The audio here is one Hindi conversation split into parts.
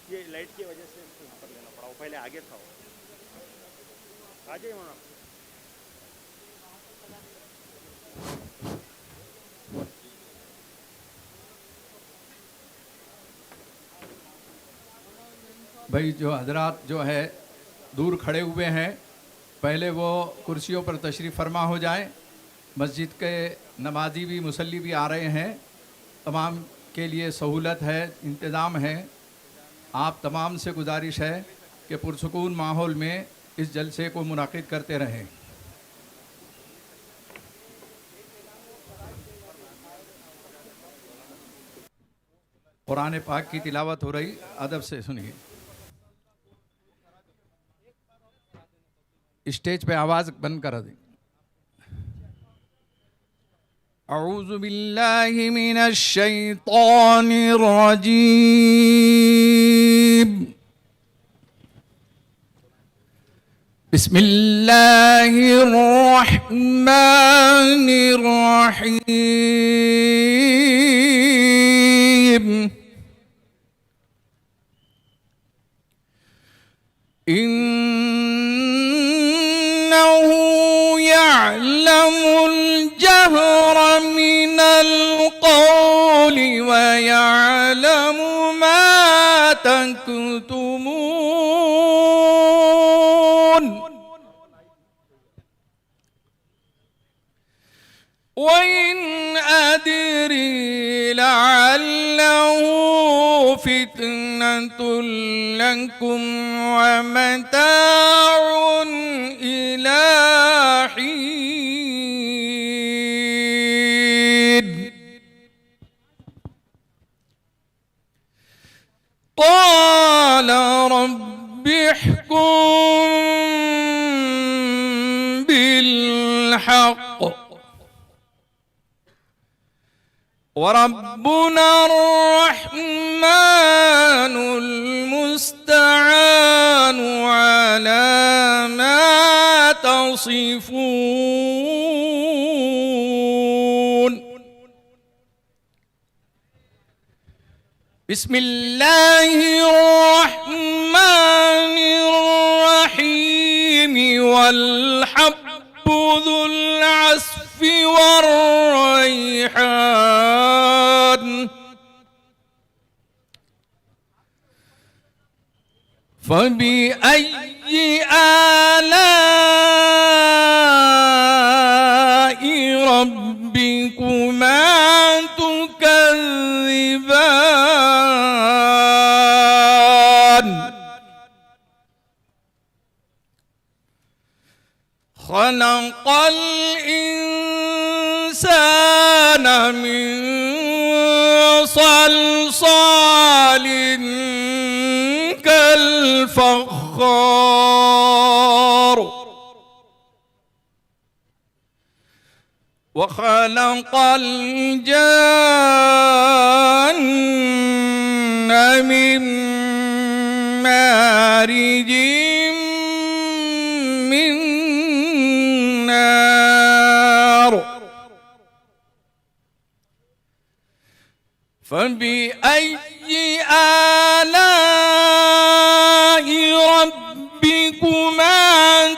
ये लाइट की वजह से इसको यहाँ पर लेना पड़ा, वो पहले आगे था वो। आ जाइए वहाँ। भाई जो हजरात जो है दूर खड़े हुए हैं, पहले वो कुर्सियों पर तशरीफ़ फरमा हो जाएं। मस्जिद के नमाजी भी मुसल्ली भी आ रहे हैं, तमाम के लिए सहूलत है, इंतज़ाम है। आप तमाम से गुजारिश है कि पुरसुकून माहौल में इस जलसे को मुनाकिद करते रहें। कुरान पाक की तिलावत हो रही, अदब से सुनिए। स्टेज पे आवाज़ बंद करा दें। अऊज़ु बिल्लाहि मिनश शैतानिर रजीम। बिस्मिल्लाहिर रहमानिर रहीम। इन्नहु यअलमुल जहर मिनल क़ौलि व यअलमु मा तक्तुमून। वइन अदरी लअल्लहु फितनतुल लकुम व मताउन इला हीन। क़ाल रब्बि इह्कुम बिल्हक़् वरब्बुनर रहमानुल मुस्तआनु अला मा तसिफून। बिस्मिल्लाहिर रहमानिर रहीम। वल हब्बु ज़ुल अस्फि वर रैहान। फबिअय्यि आलाइ रब्बिकुमा तुकज़्ज़िबान। खलक़ल इंसान मिन सलसालिन कल फ़ख़्ख़ार। वखलक़ल जन्न मिन मारिजिम मिन नार। फबिअय्यि आलाइ रब्बिकुमा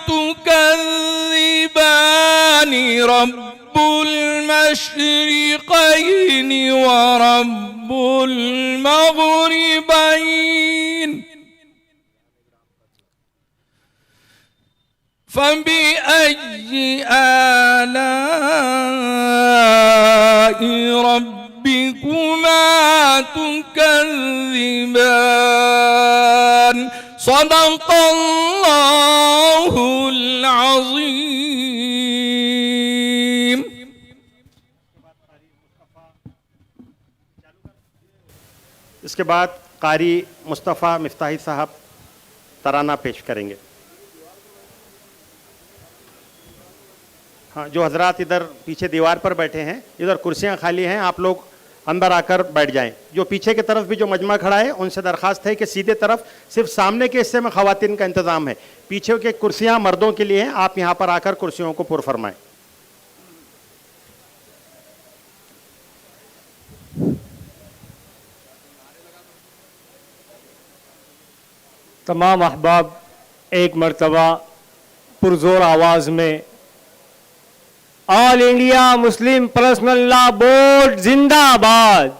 तुकज़्ज़िबान। रब्बुल मशरिक़ैन व रब्बुल मग़रिबैन। फबिअय्यि आलाइ रब्बिकुमा तुकज़्ज़िबान। सदक़ल्लाहुल अज़ीम। इसके बाद कारी मुस्तफ़ा मिफ्ताही साहब तराना पेश करेंगे। हाँ, जो हजरात इधर पीछे दीवार पर बैठे हैं, इधर कुर्सियां खाली हैं, आप लोग अंदर आकर बैठ जाएं। जो पीछे की तरफ भी जो मजमा खड़ा है, उनसे दरखास्त है कि सीधे तरफ सिर्फ सामने के हिस्से में ख़वातीन का इंतज़ाम है, पीछे के कुर्सियां मर्दों के लिए हैं, आप यहाँ पर आकर कुर्सियों को पुर फरमाएं। तमाम अहबाब एक मर्तबा पुरजोर आवाज़ में all India Muslim personal law board जिंदाबाद,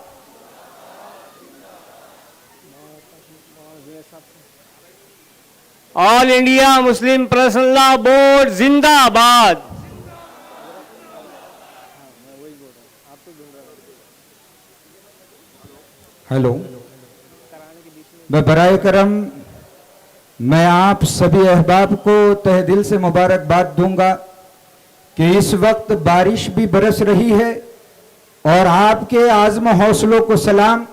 all India Muslim personal law board जिंदाबाद। हेलो, मैं बराए करम मैं आप सभी अहबाब को तहे दिल से मुबारकबाद दूंगा कि इस वक्त बारिश भी बरस रही है और आपके आज़म हौसलों को सलाम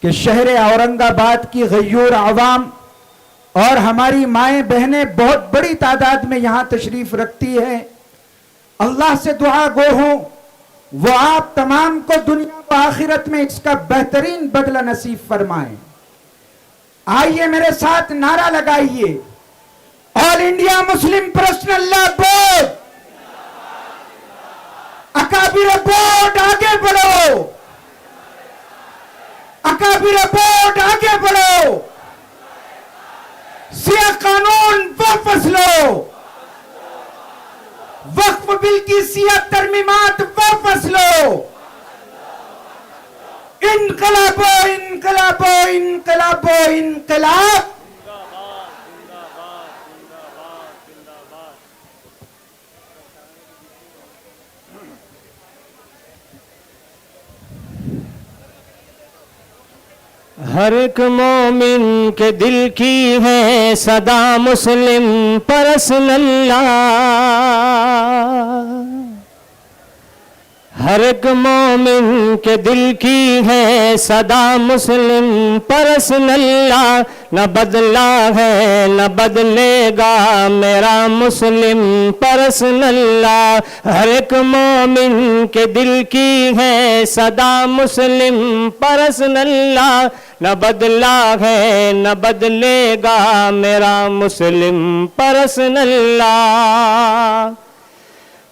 कि शहर औरंगाबाद की गयूर आवाम और हमारी माएं बहनें बहुत बड़ी तादाद में यहां तशरीफ रखती हैं। अल्लाह से दुआ गो हूं वो आप तमाम को दुनिया व आखिरत में इसका बेहतरीन बदला नसीब फरमाएं। आइए मेरे साथ नारा लगाइए, all India Muslim personal law board, अकाबिर बोर्ड आगे बढ़ो, अकाबिर बोर्ड आगे बढ़ो, सिया कानून वापस लो, वक्फ बिल की सिया तरमीमात वापस लो, इनकलाबो इनकलाबो इनकलाबो इनकलाब। हर एक मोमिन के दिल की है सदा मुस्लिम पर्सनल लॉ, हर एक मोमिन के दिल की है सदा मुस्लिम पर्सनल लॉ, न बदला है न बदलेगा मेरा मुस्लिम पर्सनल लॉ, हर एक मोमिन के दिल की है सदा मुस्लिम पर्सनल लॉ, न बदला है न बदलेगा मेरा मुस्लिम पर्सनल लॉ।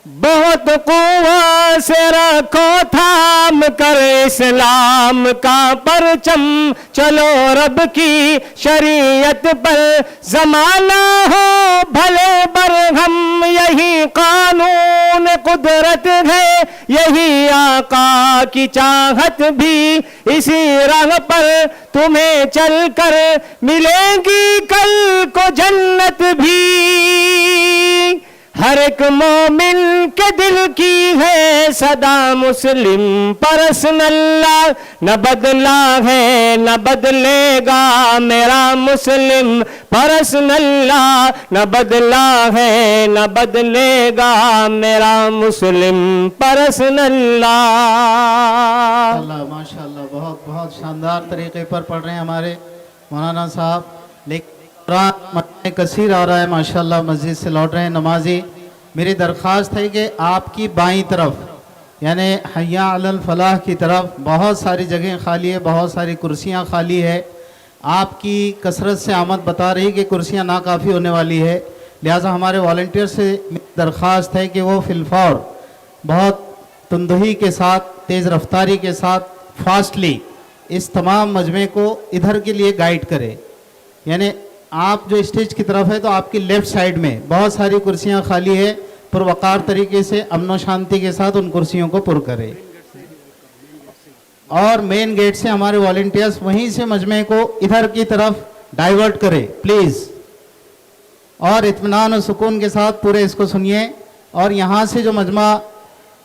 बहुत कुव्वत से रखो थाम कर इस्लाम का परचम, चलो रब की शरीयत पर जमाना हो भले बरहम, यही कानून कुदरत है यही आका की चाहत भी, इसी राह पर तुम्हें चलकर मिलेगी कल को जन्नत भी, हर एक मोमिन के दिल की है सदा मुस्लिम पर्सनल लॉ, न बदला है न बदलेगा मेरा मुस्लिम पर्सनल लॉ, न बदला है न बदलेगा मेरा मुस्लिम पर्सनल लॉ। माशाल्लाह बहुत बहुत शानदार तरीके पर पढ़ रहे हैं हमारे मौलाना साहब। लेकिन कसीर आ रहा है माशाल्लाह, मस्जिद से लौट रहे हैं नमाजी। मेरी दरख्वास्त है कि आपकी बाईं तरफ यानी हय्या अलल फलाह की तरफ बहुत सारी जगह खाली है, बहुत सारी कुर्सियां खाली है। आपकी कसरत से आमद बता रही कि कुर्सियां नाकाफ़ी होने वाली है, लिहाजा हमारे वॉलंटियर से दरख्वास्त है कि वो फिलफौर बहुत तुंदही के साथ, तेज़ रफ्तारी के साथ, फास्टली इस तमाम मजमे को इधर के लिए गाइड करें। यानी आप जो स्टेज की तरफ है तो आपकी लेफ्ट साइड में बहुत सारी कुर्सियां खाली है, पुरवकार तरीके से अमन व शांति के साथ उन कुर्सियों को पुर करें। और मेन गेट से हमारे वॉलंटियर्स वहीं से मजमे को इधर की तरफ डाइवर्ट करें प्लीज़, और इत्मीनान और सुकून के साथ पूरे इसको सुनिए। और यहाँ से जो मजमा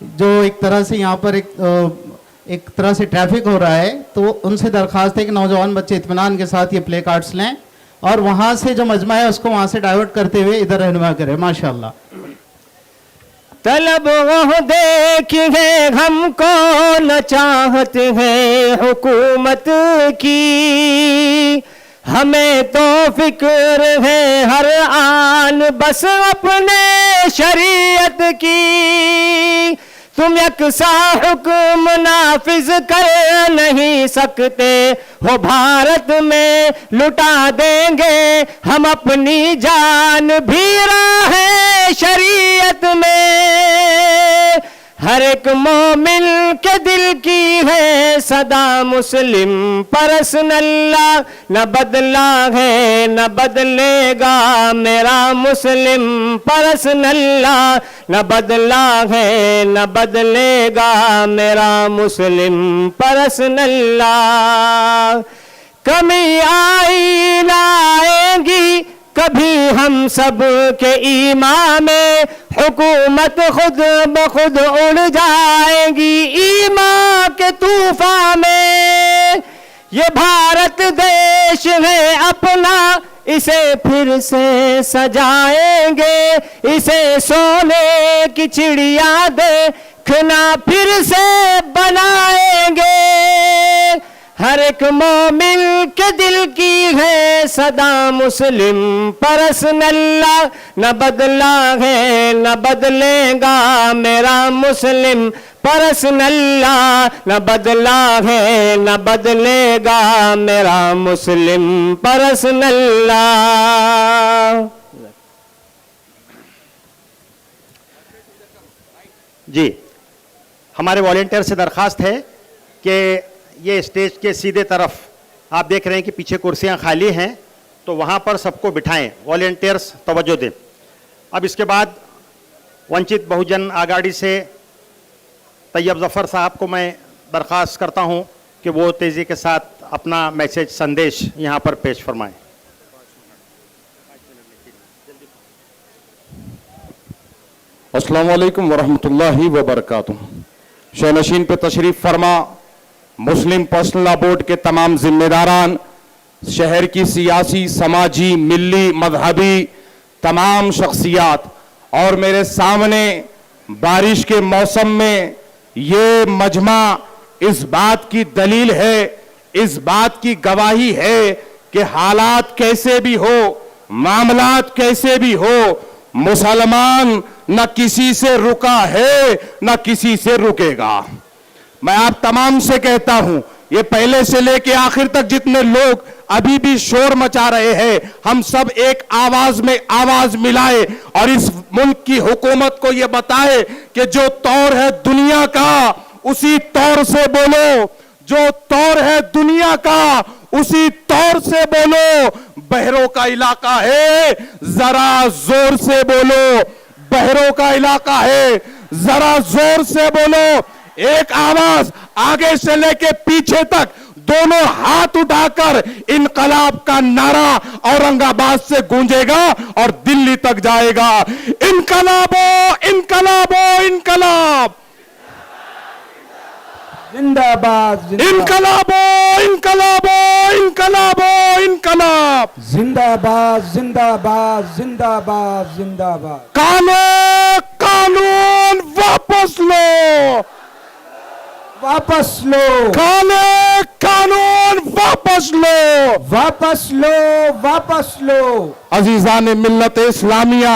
जो एक तरह से यहाँ पर एक तरह से ट्रैफिक हो रहा है, तो उनसे दरख्वास्त है कि नौजवान बच्चे इत्मीनान के साथ ये प्ले कार्ड्स लें और वहाँ से जो मजमा है उसको वहाँ से डाइवर्ट करते हुए इधर रहनुमा करें। माशाल्लाह। तलब वो देख है हमको न चाहत है हुकूमत की, हमें तो फिक्र है हर आन बस अपने शरीयत की, तुम यकसा हुक्म नाफिज कर नहीं सकते हो भारत में, लुटा देंगे हम अपनी जान भी राह शरीयत में, हर एक मोमिन के दिल की है सदा मुस्लिम पर्सनल्ला, न बदला है न बदलेगा मेरा मुस्लिम पर्सनल्ला, न बदला है न बदलेगा मेरा मुस्लिम पर्सनल्ला। कमी आई ना आएगी कभी हम सब के ईमान में, हुकूमत खुद ब खुद उड़ जाएगी ईमान के तूफान में। ये भारत देश है अपना इसे फिर से सजाएंगे, इसे सोने की चिड़िया देखना फिर से बनाएंगे। हर एक मोमिन के दिल की है सदा मुस्लिम पर्सनल्ला, न बदला है न बदलेगा मेरा मुस्लिम पर्सनल्ला, न बदला है न बदलेगा मेरा मुस्लिम पर्सनल्ला। जी, हमारे वॉलेंटियर से दरख्वास्त है कि ये स्टेज के सीधे तरफ आप देख रहे हैं कि पीछे कुर्सियां खाली हैं, तो वहां पर सबको बिठाएं। वॉलेंटियर्स तवज्जो दें। अब इसके बाद वंचित बहुजन आघाड़ी से तैयब जफ़र साहब को मैं दरख्वास्त करता हूं कि वो तेज़ी के साथ अपना मैसेज संदेश यहां पर पेश फरमाएं। अस्सलाम वालेकुम वरहमतुल्लाहि वबरकातुहू। शहनशीन पे तशरीफ़ फरमा मुस्लिम पर्सनल लॉ बोर्ड के तमाम जिम्मेदारान, शहर की सियासी, समाजी, मिली, मजहबी तमाम शख्सियात, और मेरे सामने बारिश के मौसम में ये मजमा इस बात की दलील है, इस बात की गवाही है कि हालात कैसे भी हो, मामलात कैसे भी हो, मुसलमान न किसी से रुका है न किसी से रुकेगा। मैं आप तमाम से कहता हूं, ये पहले से लेके आखिर तक जितने लोग अभी भी शोर मचा रहे हैं, हम सब एक आवाज में आवाज मिलाए और इस मुल्क की हुकूमत को ये बताए कि जो तौर है दुनिया का उसी तौर से बोलो, जो तौर है दुनिया का उसी तौर से बोलो। बहरों का इलाका है, जरा जोर से बोलो। बहरों का इलाका है, जरा जोर से बोलो। एक आवाज आगे से लेके पीछे तक दोनों हाथ उठाकर इनकलाब का नारा औरंगाबाद से गूंजेगा और दिल्ली तक जाएगा। इनकलाबो इनकलाबो इनकलाब, जिंदाबाद इनकलाबो इनकलाबो इनकलाबो इनकलाब, जिंदाबाद जिंदाबाद जिंदाबाद जिंदाबाद। काले कानून वापस लो, वापस लो, काले कानून वापस लो, वापस लो, वापस लो। अजीजान मिल्लत इस्लामिया,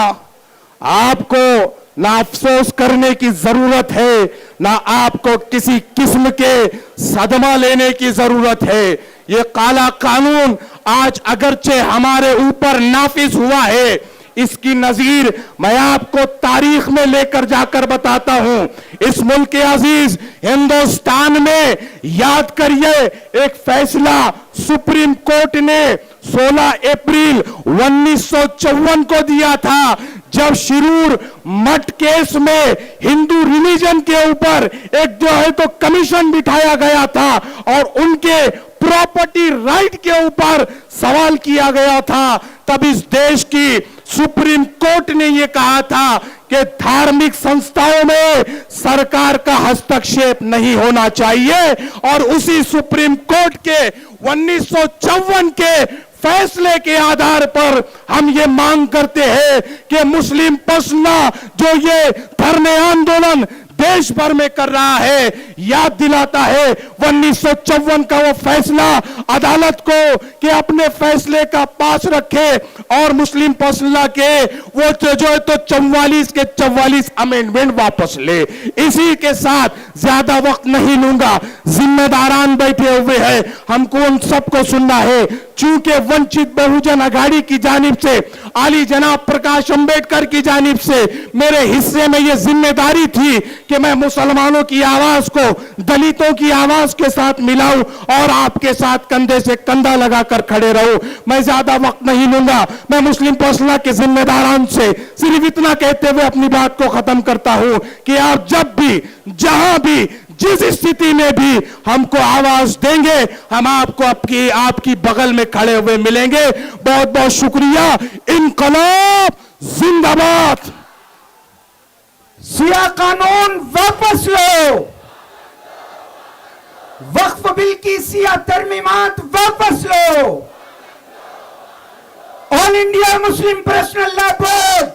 आपको ना अफसोस करने की जरूरत है, ना आपको किसी किस्म के सदमा लेने की जरूरत है। ये काला कानून आज अगरचे हमारे ऊपर नाफिज हुआ है, इसकी नजीर मैं आपको तारीख में लेकर जाकर बताता हूं। इस मुल्क के अजीज हिंदुस्तान में याद करिए, एक फैसला सुप्रीम कोर्ट ने 16 अप्रैल 1954 को दिया था, जब शिरूर मठ केस में हिंदू रिलीजन के ऊपर एक जो है तो कमीशन बिठाया गया था और उनके प्रॉपर्टी राइट के ऊपर सवाल किया गया था। तब इस देश की सुप्रीम कोर्ट ने यह कहा था कि धार्मिक संस्थाओं में सरकार का हस्तक्षेप नहीं होना चाहिए, और उसी सुप्रीम कोर्ट के 1954 के फैसले के आधार पर हम ये मांग करते हैं कि मुस्लिम पर्सनल जो ये धरने आंदोलन देश भर में कर रहा है, याद दिलाता है 1954 का वो फैसला अदालत को कि अपने फैसले का पास रखे और मुस्लिम पर्सनल लॉ के वो जो है तो 44 के 44 अमेंडमेंट वापस ले। इसी के साथ ज्यादा वक्त नहीं लूंगा, जिम्मेदारान बैठे हुए हैं, हमको उन सबको सुनना है। चूंकि वंचित बहुजन अघाड़ी की जानिब से, आली जनाब प्रकाश अंबेडकर की जानिब से मेरे हिस्से में यह जिम्मेदारी थी कि मैं मुसलमानों की आवाज को दलितों की आवाज के साथ मिलाऊं और आपके साथ कंधे से कंधा लगाकर खड़े रहूं। मैं ज्यादा वक्त नहीं लूंगा, मैं मुस्लिम पर्सनल लॉ के जिम्मेदारान से सिर्फ इतना कहते हुए अपनी बात को खत्म करता हूं कि आप जब भी, जहां भी, जिस स्थिति में भी हमको आवाज देंगे, हम आपको आपकी बगल में खड़े हुए मिलेंगे। बहुत बहुत शुक्रिया। इनकलाब जिंदाबाद। सिया कानून वापस लो, वक्फ बिल की सिया तरमीमात वापस लो, all India Muslim personal law board,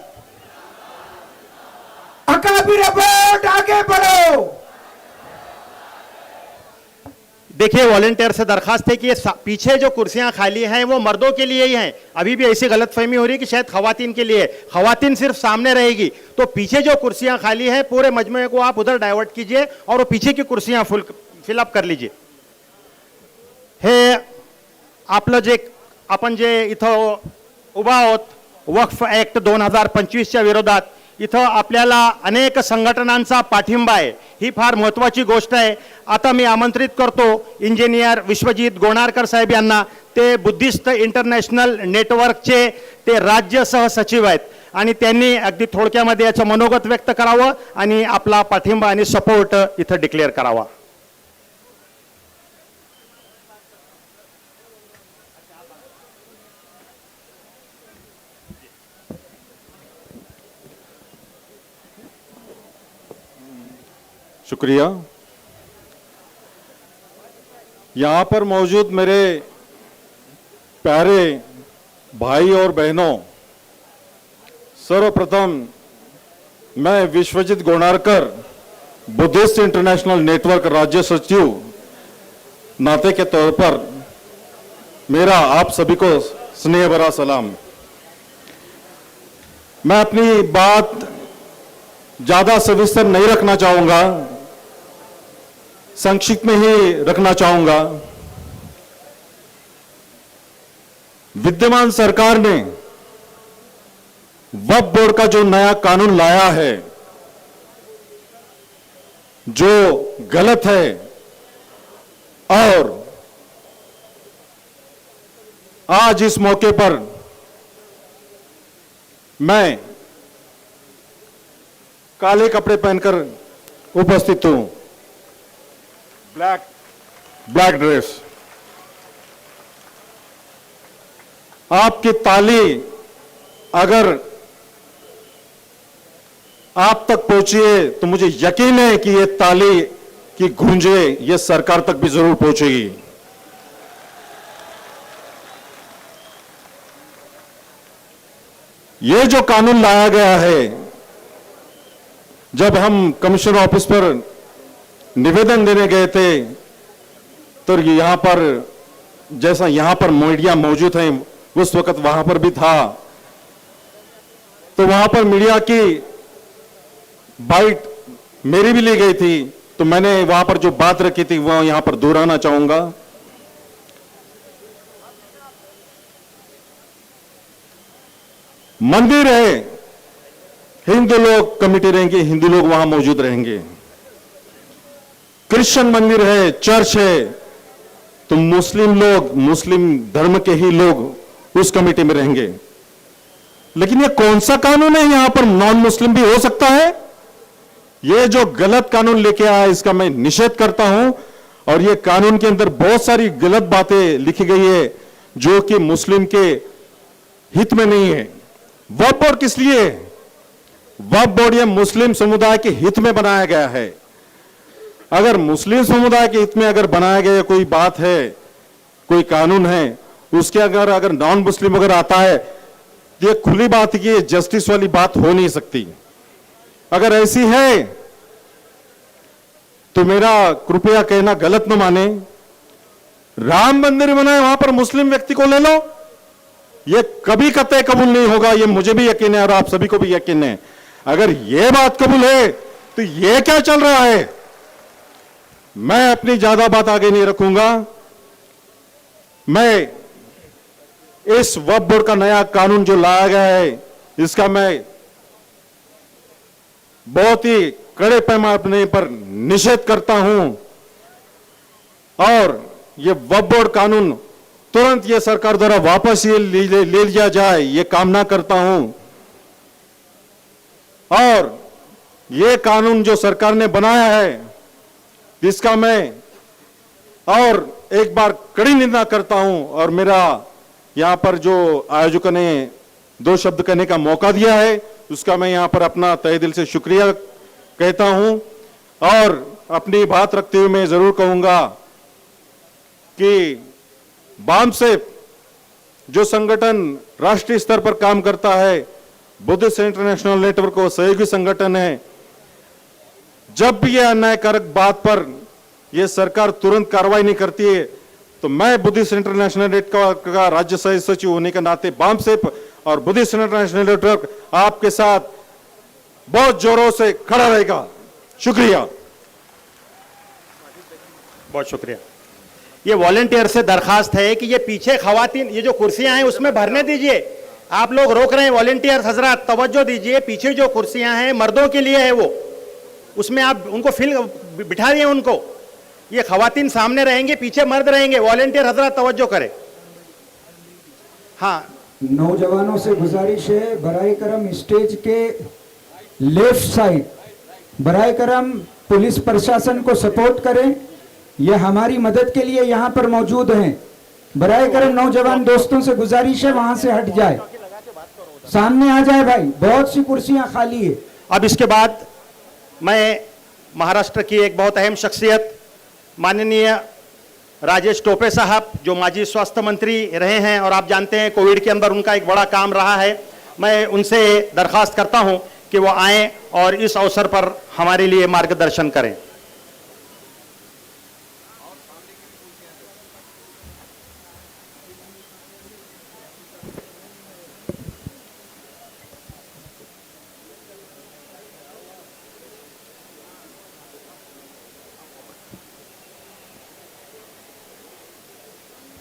अकाबिर बोर्ड आगे बढ़ो। देखिए, वॉलंटियर से दरखास्त है कि ये पीछे जो कुर्सियां खाली हैं वो मर्दों के लिए ही हैं। अभी भी ऐसी गलतफहमी हो रही है कि शायद खवातीन के लिए, खवातीन सिर्फ सामने रहेगी। तो पीछे जो कुर्सियां खाली हैं पूरे मजमे को आप उधर डाइवर्ट कीजिए और वो पीछे की कुर्सियां फिलअप कर लीजिए। हे आपलं जे आपण जे इथं उभा आहोत वक्फ ऍक्ट 2025च्या विरोधात, इथं आपल्याला अनेक संघटनांचा पाठिंबा आहे। ही फार महत्त्वाची गोष्ट आहे। आता मी आमंत्रित करतो इंजिनियर विश्वजित गोणारकर साहेब यांना। ते बुद्धिस्ट इंटरनॅशनल नेटवर्कचे ते राज्य सहसचिव आहेत आणि त्यांनी अगदी थोडक्यामध्ये याचं मनोगत व्यक्त करावं आणि आपला पाठिंबा आणि सपोर्ट इथं डिक्लेअर करावा। शुक्रिया। यहाँ पर मौजूद मेरे प्यारे भाई और बहनों, सर्वप्रथम मैं Vishwajit Gonarkar, Buddhist international network राज्य सचिव नाते के तौर पर मेरा आप सभी को स्नेह भरा सलाम। मैं अपनी बात ज्यादा सविस्तर नहीं रखना चाहूंगा, संक्षिप्त में ही रखना चाहूंगा। विद्यमान सरकार ने वक्फ बोर्ड का जो नया कानून लाया है, जो गलत है, और आज इस मौके पर मैं काले कपड़े पहनकर उपस्थित हूं, ब्लैक ड्रेस। आपकी ताली अगर आप तक पहुंची है तो मुझे यकीन है कि ये ताली की गूंजे ये सरकार तक भी जरूर पहुंचेगी। ये जो कानून लाया गया है, जब हम कमिश्नर ऑफिस पर निवेदन देने गए थे तो यहां पर, जैसा यहां पर मीडिया मौजूद है, उस वक्त वहां पर भी था, तो वहां पर मीडिया की बाइट मेरी भी ली गई थी। तो मैंने वहां पर जो बात रखी थी वह यहां पर दोहराना चाहूंगा। मंदिर है, हिंदू लोग कमेटी रहेंगे, हिंदू लोग वहां मौजूद रहेंगे। क्रिश्चियन मंदिर है, चर्च है, तो मुस्लिम लोग, मुस्लिम धर्म के ही लोग उस कमेटी में रहेंगे। लेकिन ये कौन सा कानून है, यहां पर नॉन मुस्लिम भी हो सकता है? ये जो गलत कानून लेके आया इसका मैं निषेध करता हूं। और ये कानून के अंदर बहुत सारी गलत बातें लिखी गई है जो कि मुस्लिम के हित में नहीं है। वक्फ बोर्ड किस लिए है? वक्फ बोर्ड ये मुस्लिम समुदाय के हित में बनाया गया है। अगर मुस्लिम समुदाय के हित में अगर बनाया गया कोई बात है, कोई कानून है, उसके अगर नॉन मुस्लिम अगर आता है तो ये खुली बात है कि ये जस्टिस वाली बात हो नहीं सकती। अगर ऐसी है तो मेरा कृपया कहना गलत न माने, राम मंदिर बनाए वहां पर मुस्लिम व्यक्ति को ले लो, यह कभी कतई कबूल नहीं होगा। यह मुझे भी यकीन है और आप सभी को भी यकीन है। अगर यह बात कबूल है तो यह क्या चल रहा है? मैं अपनी ज्यादा बात आगे नहीं रखूंगा। मैं इस वक्फ बोर्ड का नया कानून जो लाया गया है, इसका मैं बहुत ही कड़े पैमाने पर निषेध करता हूं और यह वक्फ बोर्ड कानून तुरंत ये सरकार द्वारा वापस ये ले लिया जाए, ये कामना करता हूं। और ये कानून जो सरकार ने बनाया है, इसका मैं और एक बार कड़ी निंदा करता हूं। और मेरा यहां पर जो आयोजकों ने 2 शब्द कहने का मौका दिया है, उसका मैं यहां पर अपना तहे दिल से शुक्रिया कहता हूं। और अपनी बात रखते हुए मैं जरूर कहूंगा कि बामसेफ जो संगठन राष्ट्रीय स्तर पर काम करता है, बुद्धिस्ट इंटरनेशनल नेटवर्क को सहयोगी संगठन है, जब भी यह अन्यायकारक बात पर यह सरकार तुरंत कार्रवाई नहीं करती है, तो मैं बुद्धिस्ट इंटरनेशनल नेटवर्क का राज्य सह सचिव होने के नाते बामसेफ और बुद्धिस्ट इंटरनेशनल नेटवर्क आपके साथ बहुत जोरों से खड़ा रहेगा। शुक्रिया। बहुत शुक्रिया। ये वॉलंटियर से दरखास्त है कि ये पीछे खवातीन, ये जो कुर्सियां हैं उसमें भरने दीजिए। आप लोग रोक रहे हैं। वॉलंटियर हजरात तवज्जो दीजिए, पीछे जो कुर्सियां हैं मर्दों के लिए है, वो उसमें आप उनको बिठा दिए उनको। ये खवातीन सामने रहेंगे, पीछे मर्द रहेंगे। वॉलंटियर हजरात तवज्जो करें। हाँ, नौजवानों से गुजारिश है, बराए करम स्टेज के लेफ्ट साइड बराए करम पुलिस प्रशासन को सपोर्ट करें। यह हमारी मदद के लिए यहाँ पर मौजूद हैं। बराए करम नौजवान दोस्तों से गुजारिश है, वहां से हट जाए, सामने आ जाए भाई, बहुत सी कुर्सियां खाली है। अब इसके बाद मैं महाराष्ट्र की एक बहुत अहम शख्सियत माननीय राजेश टोपे साहब, जो माजी स्वास्थ्य मंत्री रहे हैं और आप जानते हैं कोविड के अंदर उनका एक बड़ा काम रहा है, मैं उनसे दरखास्त करता हूं कि वो आएं और इस अवसर पर हमारे लिए मार्गदर्शन करें।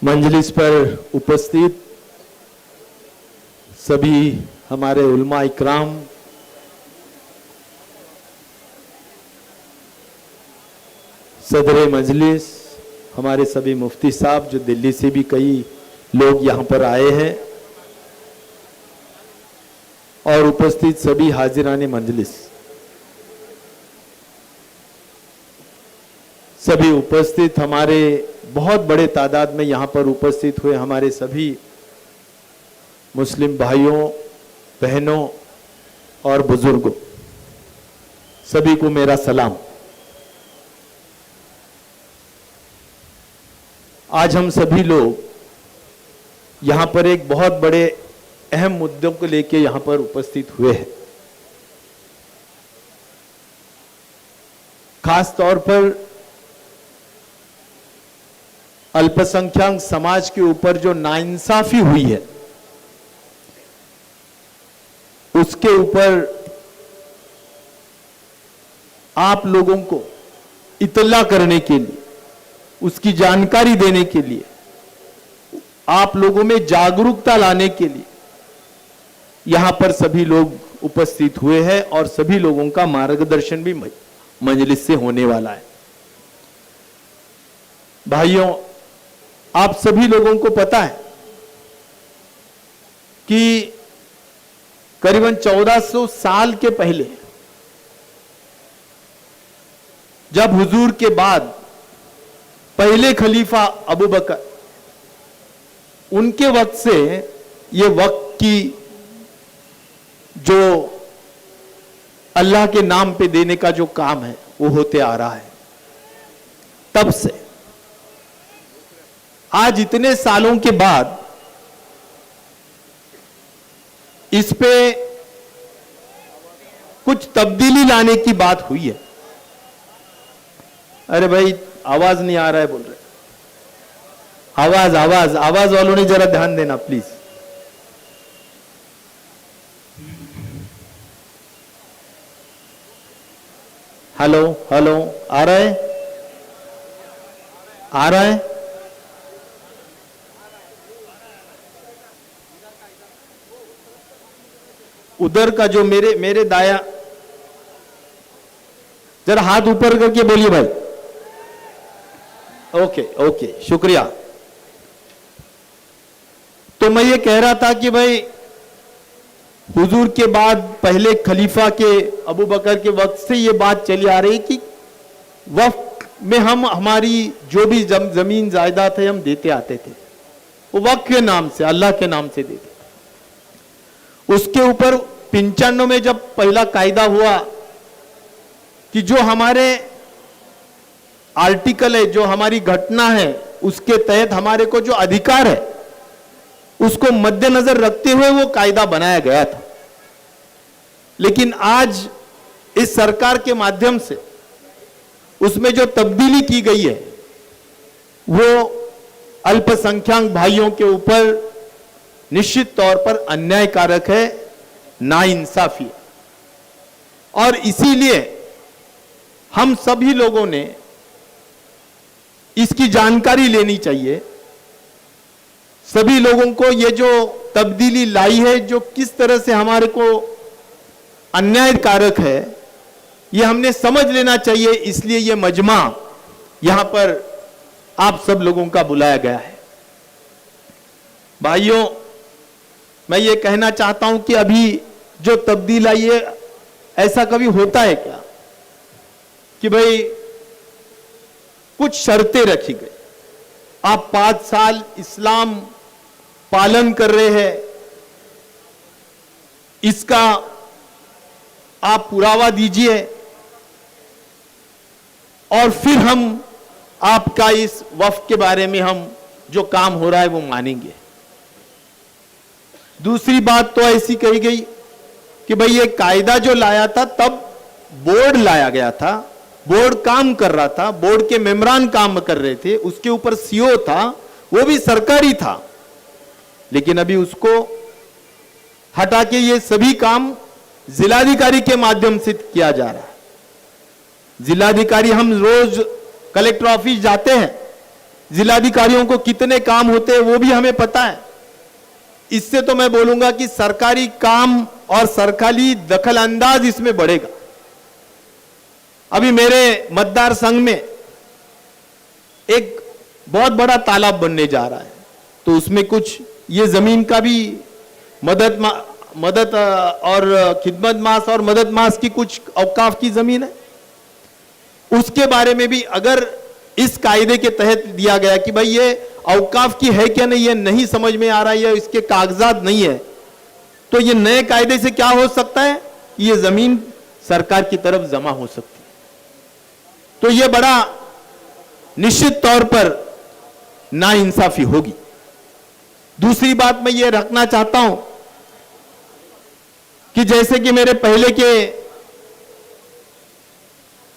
मंजलिस पर उपस्थित सभी हमारे उलमा इकराम, सदर मजलिस, हमारे सभी मुफ्ती साहब, जो दिल्ली से भी कई लोग यहाँ पर आए हैं, और उपस्थित सभी हाजिराने मजलिस, सभी उपस्थित हमारे बहुत बड़े तादाद में यहाँ पर उपस्थित हुए हमारे सभी मुस्लिम भाइयों, बहनों और बुजुर्गों, सभी को मेरा सलाम। आज हम सभी लोग यहाँ पर एक बहुत बड़े अहम मुद्दों को लेकर यहाँ पर उपस्थित हुए हैं। खास तौर पर अल्पसंख्यक समाज के ऊपर जो नाइंसाफी हुई है, उसके ऊपर आप लोगों को इत्तला करने के लिए, उसकी जानकारी देने के लिए, आप लोगों में जागरूकता लाने के लिए यहां पर सभी लोग उपस्थित हुए हैं और सभी लोगों का मार्गदर्शन भी मजलिस से होने वाला है। भाइयों, आप सभी लोगों को पता है कि करीबन 1400 साल के पहले, जब हुजूर के बाद पहले खलीफा अबू बकर, उनके वक्त से ये वक्त की जो अल्लाह के नाम पे देने का जो काम है वो होते आ रहा है। तब से आज इतने सालों के बाद इस पे कुछ तब्दीली लाने की बात हुई है। अरे भाई आवाज नहीं आ रहा है बोल रहे। आवाज आवाज आवाज वालों ने जरा ध्यान देना प्लीज। हेलो हेलो, आ रहा है? आ रहा है? उधर का जो मेरे दाया, जरा हाथ ऊपर करके बोलिए भाई। ओके ओके, शुक्रिया। तो मैं ये कह रहा था कि भाई हुजूर के बाद पहले खलीफा के अबू बकर के वक्त से ये बात चली आ रही कि वक्फ में हम हमारी जो भी जमीन जायदाद है हम देते आते थे, वो वक्फ के नाम से, अल्लाह के नाम से देते। उसके ऊपर 95 में जब पहला कायदा हुआ कि जो हमारे आर्टिकल है, जो हमारी घटना है, उसके तहत हमारे को जो अधिकार है उसको मद्देनजर रखते हुए वो कायदा बनाया गया था। लेकिन आज इस सरकार के माध्यम से उसमें जो तब्दीली की गई है वो अल्पसंख्यक भाइयों के ऊपर निश्चित तौर पर अन्यायकारक है, नाइंसाफी है। और इसीलिए हम सभी लोगों ने इसकी जानकारी लेनी चाहिए। सभी लोगों को ये जो तब्दीली लाई है, जो किस तरह से हमारे को अन्यायकारक है, ये हमने समझ लेना चाहिए। इसलिए ये मजमा यहां पर आप सब लोगों का बुलाया गया है। भाइयों, मैं ये कहना चाहता हूं कि अभी जो तब्दील आई है, ऐसा कभी होता है क्या कि भाई कुछ शर्तें रखी गई, आप 5 साल इस्लाम पालन कर रहे हैं, इसका आप पुरावा दीजिए और फिर हम आपका इस वक्फ के बारे में हम जो काम हो रहा है वो मानेंगे। दूसरी बात तो ऐसी कही गई कि भाई ये कायदा जो लाया था तब बोर्ड लाया गया था, बोर्ड काम कर रहा था, बोर्ड के मेंबरान काम कर रहे थे, उसके ऊपर सीओ था, वो भी सरकारी था। लेकिन अभी उसको हटा के ये सभी काम जिलाधिकारी के माध्यम से किया जा रहा है। जिलाधिकारी, हम रोज कलेक्टर ऑफिस जाते हैं, जिलाधिकारियों को कितने काम होते हैं वो भी हमें पता है। इससे तो मैं बोलूंगा कि सरकारी काम और सरकारी दखल अंदाज इसमें बढ़ेगा। अभी मेरे मतदार संघ में एक बहुत बड़ा तालाब बनने जा रहा है, तो उसमें कुछ ये जमीन का भी मदद और खिदमत मास और मदद मास की कुछ औकाफ की जमीन है, उसके बारे में भी अगर इस कायदे के तहत दिया गया कि भाई ये औकाफ की है क्या नहीं, ये नहीं समझ में आ रहा है या इसके कागजात नहीं है, तो ये नए कायदे से क्या हो सकता है, ये जमीन सरकार की तरफ जमा हो सकती है। तो ये बड़ा निश्चित तौर पर नाइंसाफी होगी। दूसरी बात मैं ये रखना चाहता हूं कि जैसे कि मेरे पहले के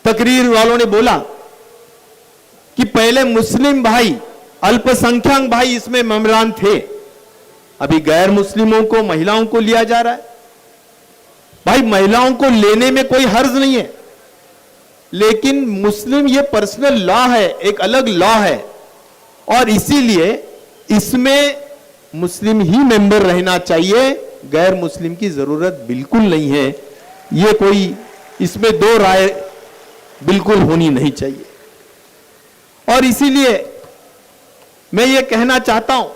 तकरीर वालों ने बोला कि पहले मुस्लिम भाई, अल्पसंख्यक भाई इसमें मेंबरान थे, अभी गैर मुस्लिमों को, महिलाओं को लिया जा रहा है। भाई महिलाओं को लेने में कोई हर्ज नहीं है, लेकिन मुस्लिम ये पर्सनल लॉ है, एक अलग लॉ है, और इसीलिए इसमें मुस्लिम ही मेंबर रहना चाहिए, गैर मुस्लिम की जरूरत बिल्कुल नहीं है। ये कोई इसमें दो राय बिल्कुल होनी नहीं चाहिए। और इसीलिए मैं ये कहना चाहता हूं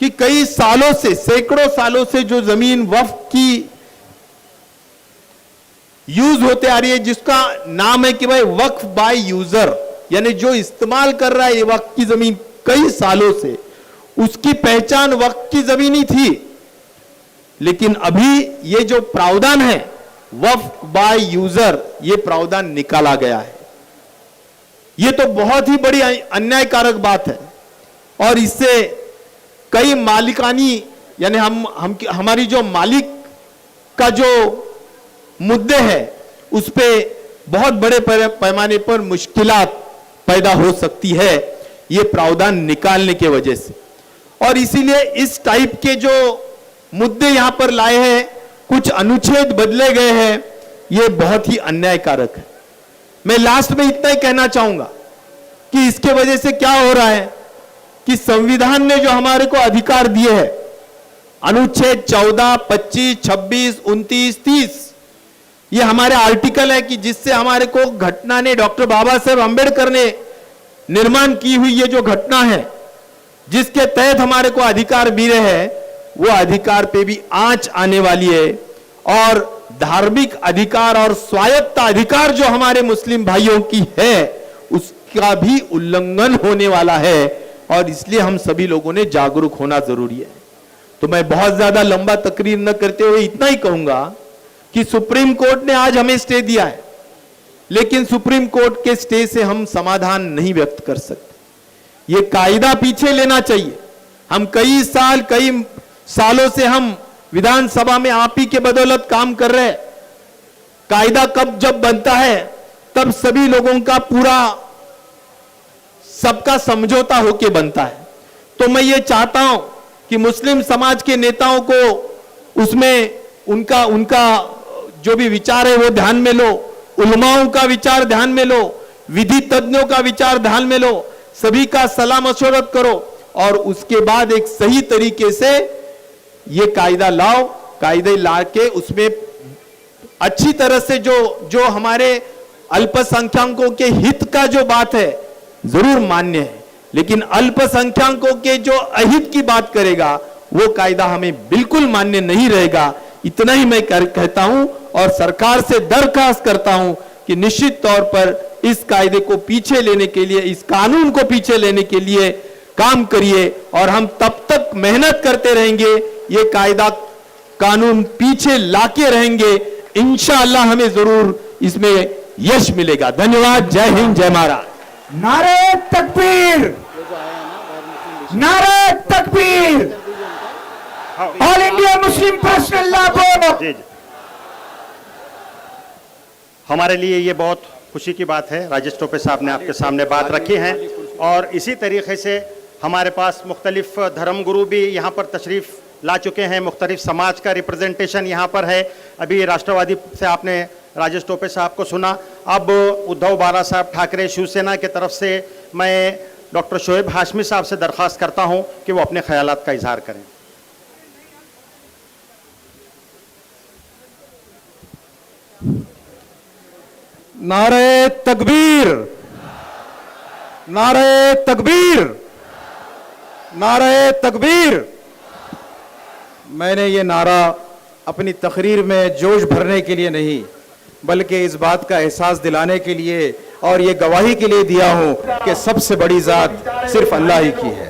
कि कई सालों से, सैकड़ों सालों से जो जमीन वक्फ की यूज होते आ रही है, जिसका नाम है कि भाई वक्फ बाय यूजर, यानी जो इस्तेमाल कर रहा है ये वक्फ की जमीन कई सालों से, उसकी पहचान वक्फ की जमीन ही थी। लेकिन अभी ये जो प्रावधान है वक्फ बाय यूजर, ये प्रावधान निकाला गया है। ये तो बहुत ही बड़ी अन्यायकारक बात है, और इससे कई मालिकानी, यानी हमारी जो मालिक का जो मुद्दे हैं उस पे बहुत बड़े पैमाने पर मुश्किलात पैदा हो सकती है ये प्रावधान निकालने के वजह से। और इसीलिए इस टाइप के जो मुद्दे यहां पर लाए हैं, कुछ अनुच्छेद बदले गए हैं, ये बहुत ही अन्यायकारक है। मैं लास्ट में इतना ही कहना चाहूंगा कि इसके वजह से क्या हो रहा है कि संविधान ने जो हमारे को अधिकार दिए हैं, अनुच्छेद 14, 25, 26, 29, 30, ये हमारे आर्टिकल है कि जिससे हमारे को घटना ने, डॉक्टर बाबा साहेब अंबेडकर ने निर्माण की हुई ये जो घटना है, जिसके तहत हमारे को अधिकार मिले हैं, वो अधिकार पे भी आंच आने वाली है। और धार्मिक अधिकार और स्वायत्त अधिकार जो हमारे मुस्लिम भाइयों की है, उसका भी उल्लंघन होने वाला है। और इसलिए हम सभी लोगों ने जागरूक होना जरूरी है। तो मैं बहुत ज्यादा लंबा तकरीर न करते हुए इतना ही कहूंगा कि सुप्रीम कोर्ट ने आज हमें स्टे दिया है, लेकिन सुप्रीम कोर्ट के स्टे से हम समाधान नहीं व्यक्त कर सकते। ये कायदा पीछे लेना चाहिए। हम कई सालों से हम विधानसभा में आप ही के बदौलत काम कर रहे हैं। कायदा जब बनता है तब सभी लोगों का पूरा सबका समझौता होके बनता है। तो मैं ये चाहता हूं कि मुस्लिम समाज के नेताओं को उसमें उनका जो भी विचार है वो ध्यान में लो, उलमाओं का विचार ध्यान में लो, विधि तज्ञों का विचार ध्यान में लो, सभी का सलाह मशवरत करो और उसके बाद एक सही तरीके से ये कायदा लाओ। कायदे ला के उसमें अच्छी तरह से जो हमारे अल्पसंख्यकों के हित का जो बात है जरूर मान्य है, लेकिन अल्पसंख्यकों के जो अहित की बात करेगा वो कायदा हमें बिल्कुल मान्य नहीं रहेगा। इतना ही मैं कहता हूं और सरकार से दरखास्त करता हूं कि निश्चित तौर पर इस कायदे को पीछे लेने के लिए, इस कानून को पीछे लेने के लिए काम करिए। और हम तब तक मेहनत करते रहेंगे, ये कायदा कानून पीछे लाके रहेंगे, इंशाअल्लाह हमें जरूर इसमें यश मिलेगा। धन्यवाद। जय हिंद, जय महाराज। नारे तकबीर, नारे तकबीर। All India Muslim personal law board. जी जी, हमारे लिए ये बहुत खुशी की बात है, राजेश टोपे साहब ने आपके सामने बात रखी है। और इसी तरीके से हमारे पास मुख्तलिफ धर्म गुरु भी यहाँ पर तशरीफ़ ला चुके हैं, मुख्तलिफ समाज का रिप्रेजेंटेशन यहाँ पर है। अभी राष्ट्रवादी से आपने राजेश टोपे साहब को सुना, अब उद्धव बाला साहब ठाकरे शिवसेना की तरफ से मैं डॉक्टर शोएब हाशमी साहब से दरख्वास्त करता हूँ कि वो अपने ख्यालात का इजहार करें। नारे तकबीर, नारे तकबीर, नारे तकबीर। मैंने ये नारा अपनी तकरीर में जोश भरने के लिए नहीं, बल्कि इस बात का एहसास दिलाने के लिए और ये गवाही के लिए दिया हूं कि सबसे बड़ी ज़ात सिर्फ अल्लाह ही की है।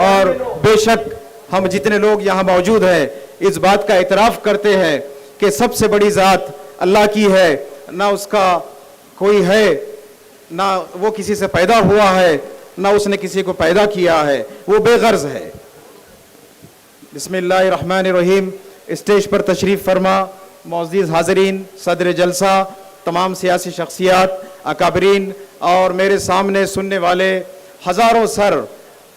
और बेशक हम जितने लोग यहाँ मौजूद हैं इस बात का इतराफ़ करते हैं कि सबसे बड़ी ज़ात अल्लाह की है, ना उसका कोई है, ना वो किसी से पैदा हुआ है, ना उसने किसी को पैदा किया है, वो बेगर्ज है। बिस्मिल्लाहिर्रहमानिर्रहीम। स्टेज पर तशरीफ़ फरमा मौजूद हाज़रीन, सदर जलसा, तमाम सियासी शख्सियात, अकाबरीन और मेरे सामने सुनने वाले हज़ारों सर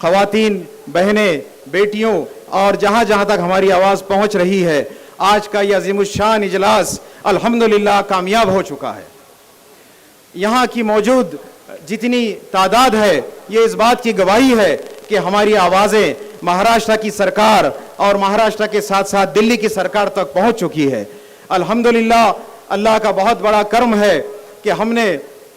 ख़वातीन, बहनें, बेटियों और जहाँ जहाँ तक हमारी आवाज़ पहुँच रही है, आज का यह अज़ीमुश्शान इजलास अल्हम्दुलिल्लाह कामयाब हो चुका है। यहाँ की मौजूद जितनी तादाद है ये इस बात की गवाही है कि हमारी आवाज़ें महाराष्ट्र की सरकार और महाराष्ट्र के साथ साथ दिल्ली की सरकार तक पहुँच चुकी है। अल्हम्दुलिल्लाह अल्लाह का बहुत बड़ा कर्म है कि हमने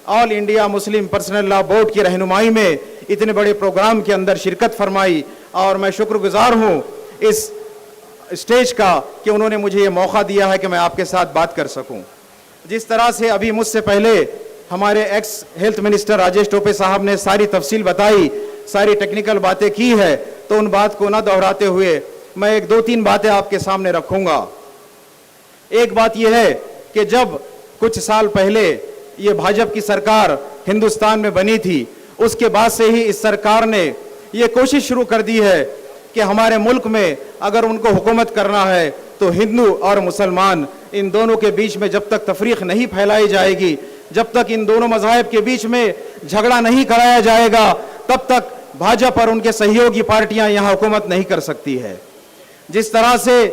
all India Muslim personal law board की रहनुमाई में इतने बड़े प्रोग्राम के अंदर शिरकत फरमाई और मैं शुक्रगुजार हूँ इस स्टेज का कि उन्होंने मुझे ये मौका दिया है कि मैं आपके साथ बात कर सकूं। जिस तरह से अभी मुझसे पहले हमारे x health minister Rajesh Tope साहब ने सारी तफसील बताई, सारी टेक्निकल बातें की है, तो उन बात को ना दोहराते हुए मैं एक दो तीन बातें आपके सामने रखूंगा। एक बात यह है कि जब कुछ साल पहले ये भाजपा की सरकार हिंदुस्तान में बनी थी, उसके बाद से ही इस सरकार ने ये कोशिश शुरू कर दी है कि हमारे मुल्क में अगर उनको हुकूमत करना है तो हिंदू और मुसलमान इन दोनों के बीच में जब तक तफरीक नहीं फैलाई जाएगी, जब तक इन दोनों मज़ाहिब के बीच में झगड़ा नहीं कराया जाएगा, तब तक भाजपा और उनके सहयोगी पार्टियां यहां हुकूमत नहीं कर सकती है। जिस तरह से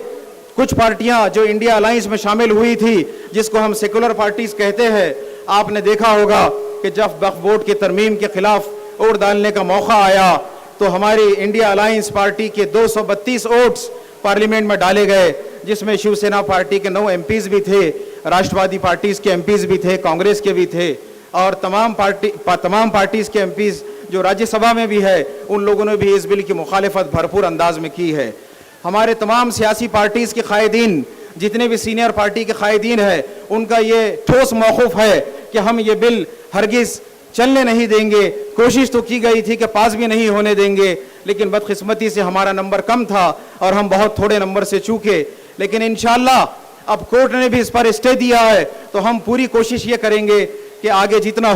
कुछ पार्टियां जो इंडिया अलायंस में शामिल हुई थी, जिसको हम सेकुलर पार्टीज कहते हैं, आपने देखा होगा कि जब वक्फ बोर्ड की तरमीम के खिलाफ वोट डालने का मौका आया तो हमारी इंडिया अलायंस पार्टी के 232 वोट्स पार्लियामेंट में डाले गए, जिसमें शिवसेना पार्टी के 9 एमपीज भी थे, राष्ट्रवादी पार्टीज के एमपीज भी थे, कांग्रेस के भी थे, और तमाम पार्टीज के एमपीज जो राज्यसभा में भी है, उन लोगों ने भी इस बिल की मुखालिफत भरपूर अंदाज में की है। हमारे तमाम सियासी पार्टीज के कायदीन, जितने भी सीनियर पार्टी के कायदीन है, उनका ये ठोस मौक़िफ़ है कि हम ये बिल हरगिज़ चलने नहीं देंगे। कोशिश तो की गई थी कि पास भी नहीं होने देंगे, लेकिन बदकिस्मती से हमारा नंबर कम था और हम बहुत थोड़े नंबर से चूके। लेकिन इंशाअल्लाह अब कोर्ट ने भी इस पर स्टे दिया है, तो हम पूरी कोशिश ये करेंगे कि आगे जितना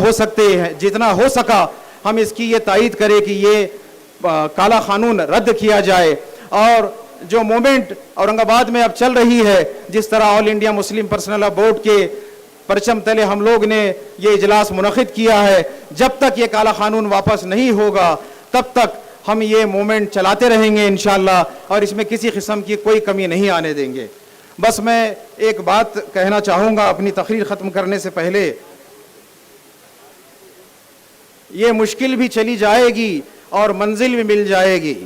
हो सका हम इसकी ये तायीद करें कि ये काला कानून रद्द किया जाए। और जो मूवमेंट औरंगाबाद में अब चल रही है, जिस तरह all India Muslim personal law board के परचम तले हम लोग ने ये इजलास मुनक़िद किया है, जब तक ये काला कानून वापस नहीं होगा तब तक हम ये मूवमेंट चलाते रहेंगे इंशाअल्लाह, और इसमें किसी किस्म की कोई कमी नहीं आने देंगे। बस मैं एक बात कहना चाहूँगा अपनी तकरीर ख़त्म करने से पहले, ये मुश्किल भी चली जाएगी और मंजिल भी मिल जाएगी।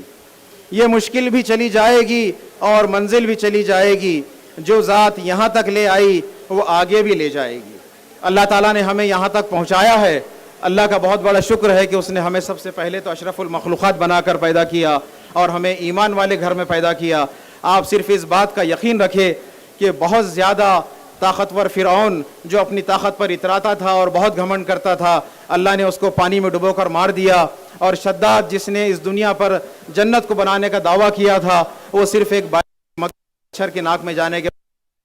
ये मुश्किल भी चली जाएगी और मंजिल भी चली जाएगी। जो ज़ात यहाँ तक ले आई वो आगे भी ले जाएगी। अल्लाह ताला ने हमें यहाँ तक पहुँचाया है। अल्लाह का बहुत बड़ा शुक्र है कि उसने हमें सबसे पहले तो अशरफुल मखलूक़ात बनाकर पैदा किया और हमें ईमान वाले घर में पैदा किया। आप सिर्फ इस बात का यकीन रखें कि बहुत ज़्यादा ताकतवर फ़िरऔन जो अपनी ताकत पर इतराता था और बहुत घमंड करता था, अल्लाह ने उसको पानी में डुबोकर मार दिया। और शद्दाद जिसने इस दुनिया पर जन्नत को बनाने का दावा किया था, वो सिर्फ एक मच्छर के नाक में जाने के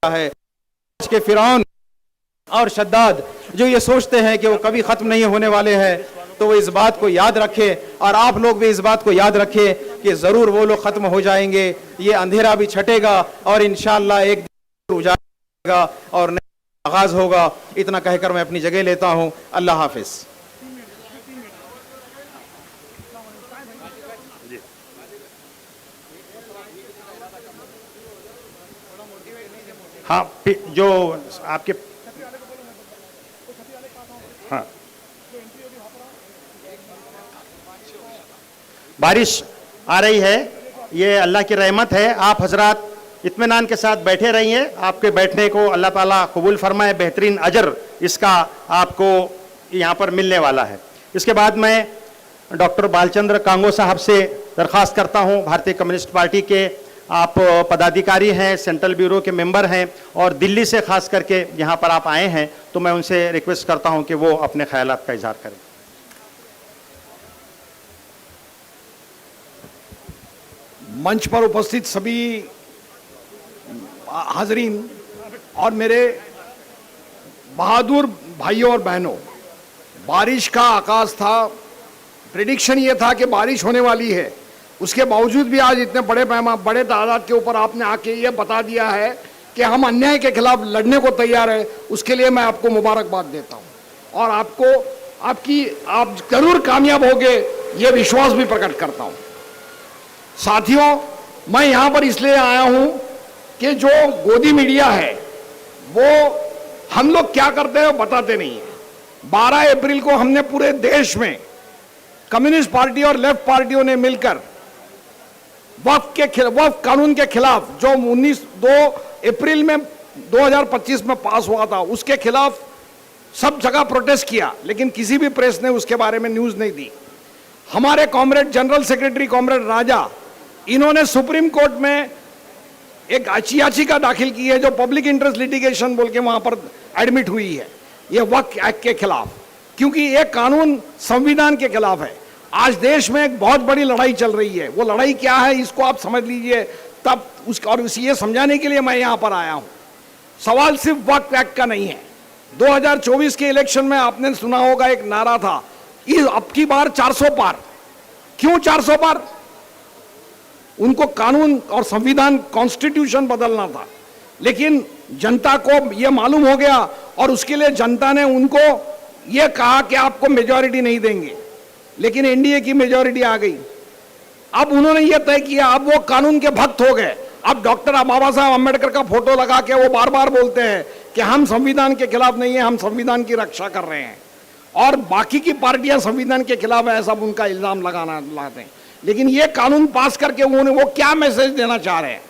है। आज के फ़िरऔन और शद्दाद जो ये सोचते हैं कि वो कभी ख़त्म नहीं होने वाले हैं, तो वो इस बात को याद रखें और आप लोग भी इस बात को याद रखें कि ज़रूर वो लोग ख़त्म हो जाएंगे। ये अंधेरा भी छटेगा और इंशाअल्लाह एक दिन उजाला और नया आगाज़ होगा। इतना कहकर मैं अपनी जगह लेता हूँ। अल्लाह हाफिज़। हाँ, जो आपके हाँ, बारिश आ रही है, ये अल्लाह की रहमत है। आप हजरात इत्मीनान के साथ बैठे रहिए। आपके बैठने को अल्लाह ताला कबूल फरमाए। बेहतरीन अजर इसका आपको यहाँ पर मिलने वाला है। इसके बाद मैं डॉक्टर बालचंद्र कांगो साहब से दरख्वास्त करता हूँ, भारतीय कम्युनिस्ट पार्टी के आप पदाधिकारी हैं, सेंट्रल ब्यूरो के मेंबर हैं और दिल्ली से खास करके यहाँ पर आप आए हैं, तो मैं उनसे रिक्वेस्ट करता हूँ कि वो अपने ख्यालात का इजहार करें। मंच पर उपस्थित सभी हाजरीन और मेरे बहादुर भाइयों और बहनों, बारिश का आगाज था। प्रेडिक्शन ये था कि बारिश होने वाली है, उसके बावजूद भी आज इतने बड़े तादाद के ऊपर आपने आके ये बता दिया है कि हम अन्याय के खिलाफ लड़ने को तैयार है। उसके लिए मैं आपको मुबारकबाद देता हूँ और आप जरूर कामयाब होगे ये विश्वास भी प्रकट करता हूँ। साथियों, मैं यहाँ पर इसलिए आया हूँ कि जो गोदी मीडिया है वो हम लोग क्या करते हैं बताते नहीं है। 12 अप्रैल को हमने पूरे देश में कम्युनिस्ट पार्टी और लेफ्ट पार्टियों ने मिलकर वक्फ कानून के खिलाफ जो 2 अप्रैल में 2025 में पास हुआ था, उसके खिलाफ सब जगह प्रोटेस्ट किया, लेकिन किसी भी प्रेस ने उसके बारे में न्यूज नहीं दी। हमारे कॉमरेड जनरल सेक्रेटरी कॉमरेड राजा, इन्होंने सुप्रीम कोर्ट में एक याचिका दाखिल की है जो पब्लिक इंटरेस्ट लिटिगेशन बोल के वहां पर एडमिट हुई है, ये वक्फ एक्ट के खिलाफ, क्योंकि ये कानून संविधान के खिलाफ है। आज देश में एक बहुत बड़ी लड़ाई चल रही है। वो लड़ाई क्या है इसको आप समझ लीजिए तब ये समझाने के लिए मैं यहां पर आया हूं। सवाल सिर्फ वक्फ एक्ट का नहीं है। 2024 के इलेक्शन में आपने सुना होगा एक नारा था, अब की बार 400 पार। क्यों 400 पार? उनको कानून और संविधान कॉन्स्टिट्यूशन बदलना था, लेकिन जनता को यह मालूम हो गया और उसके लिए जनता ने उनको यह कहा कि आपको मेजॉरिटी नहीं देंगे, लेकिन एनडीए की मेजॉरिटी आ गई। अब उन्होंने यह तय किया, अब वो कानून के भक्त हो गए। अब डॉक्टर बाबा साहब अम्बेडकर का फोटो लगा के वो बार बार बोलते हैं कि हम संविधान के खिलाफ नहीं है, हम संविधान की रक्षा कर रहे हैं, और बाकी की पार्टियां संविधान के खिलाफ है, ऐसा उनका इल्जाम लाते हैं। लेकिन ये कानून पास करके उन्होंने वो क्या मैसेज देना चाह रहे हैं?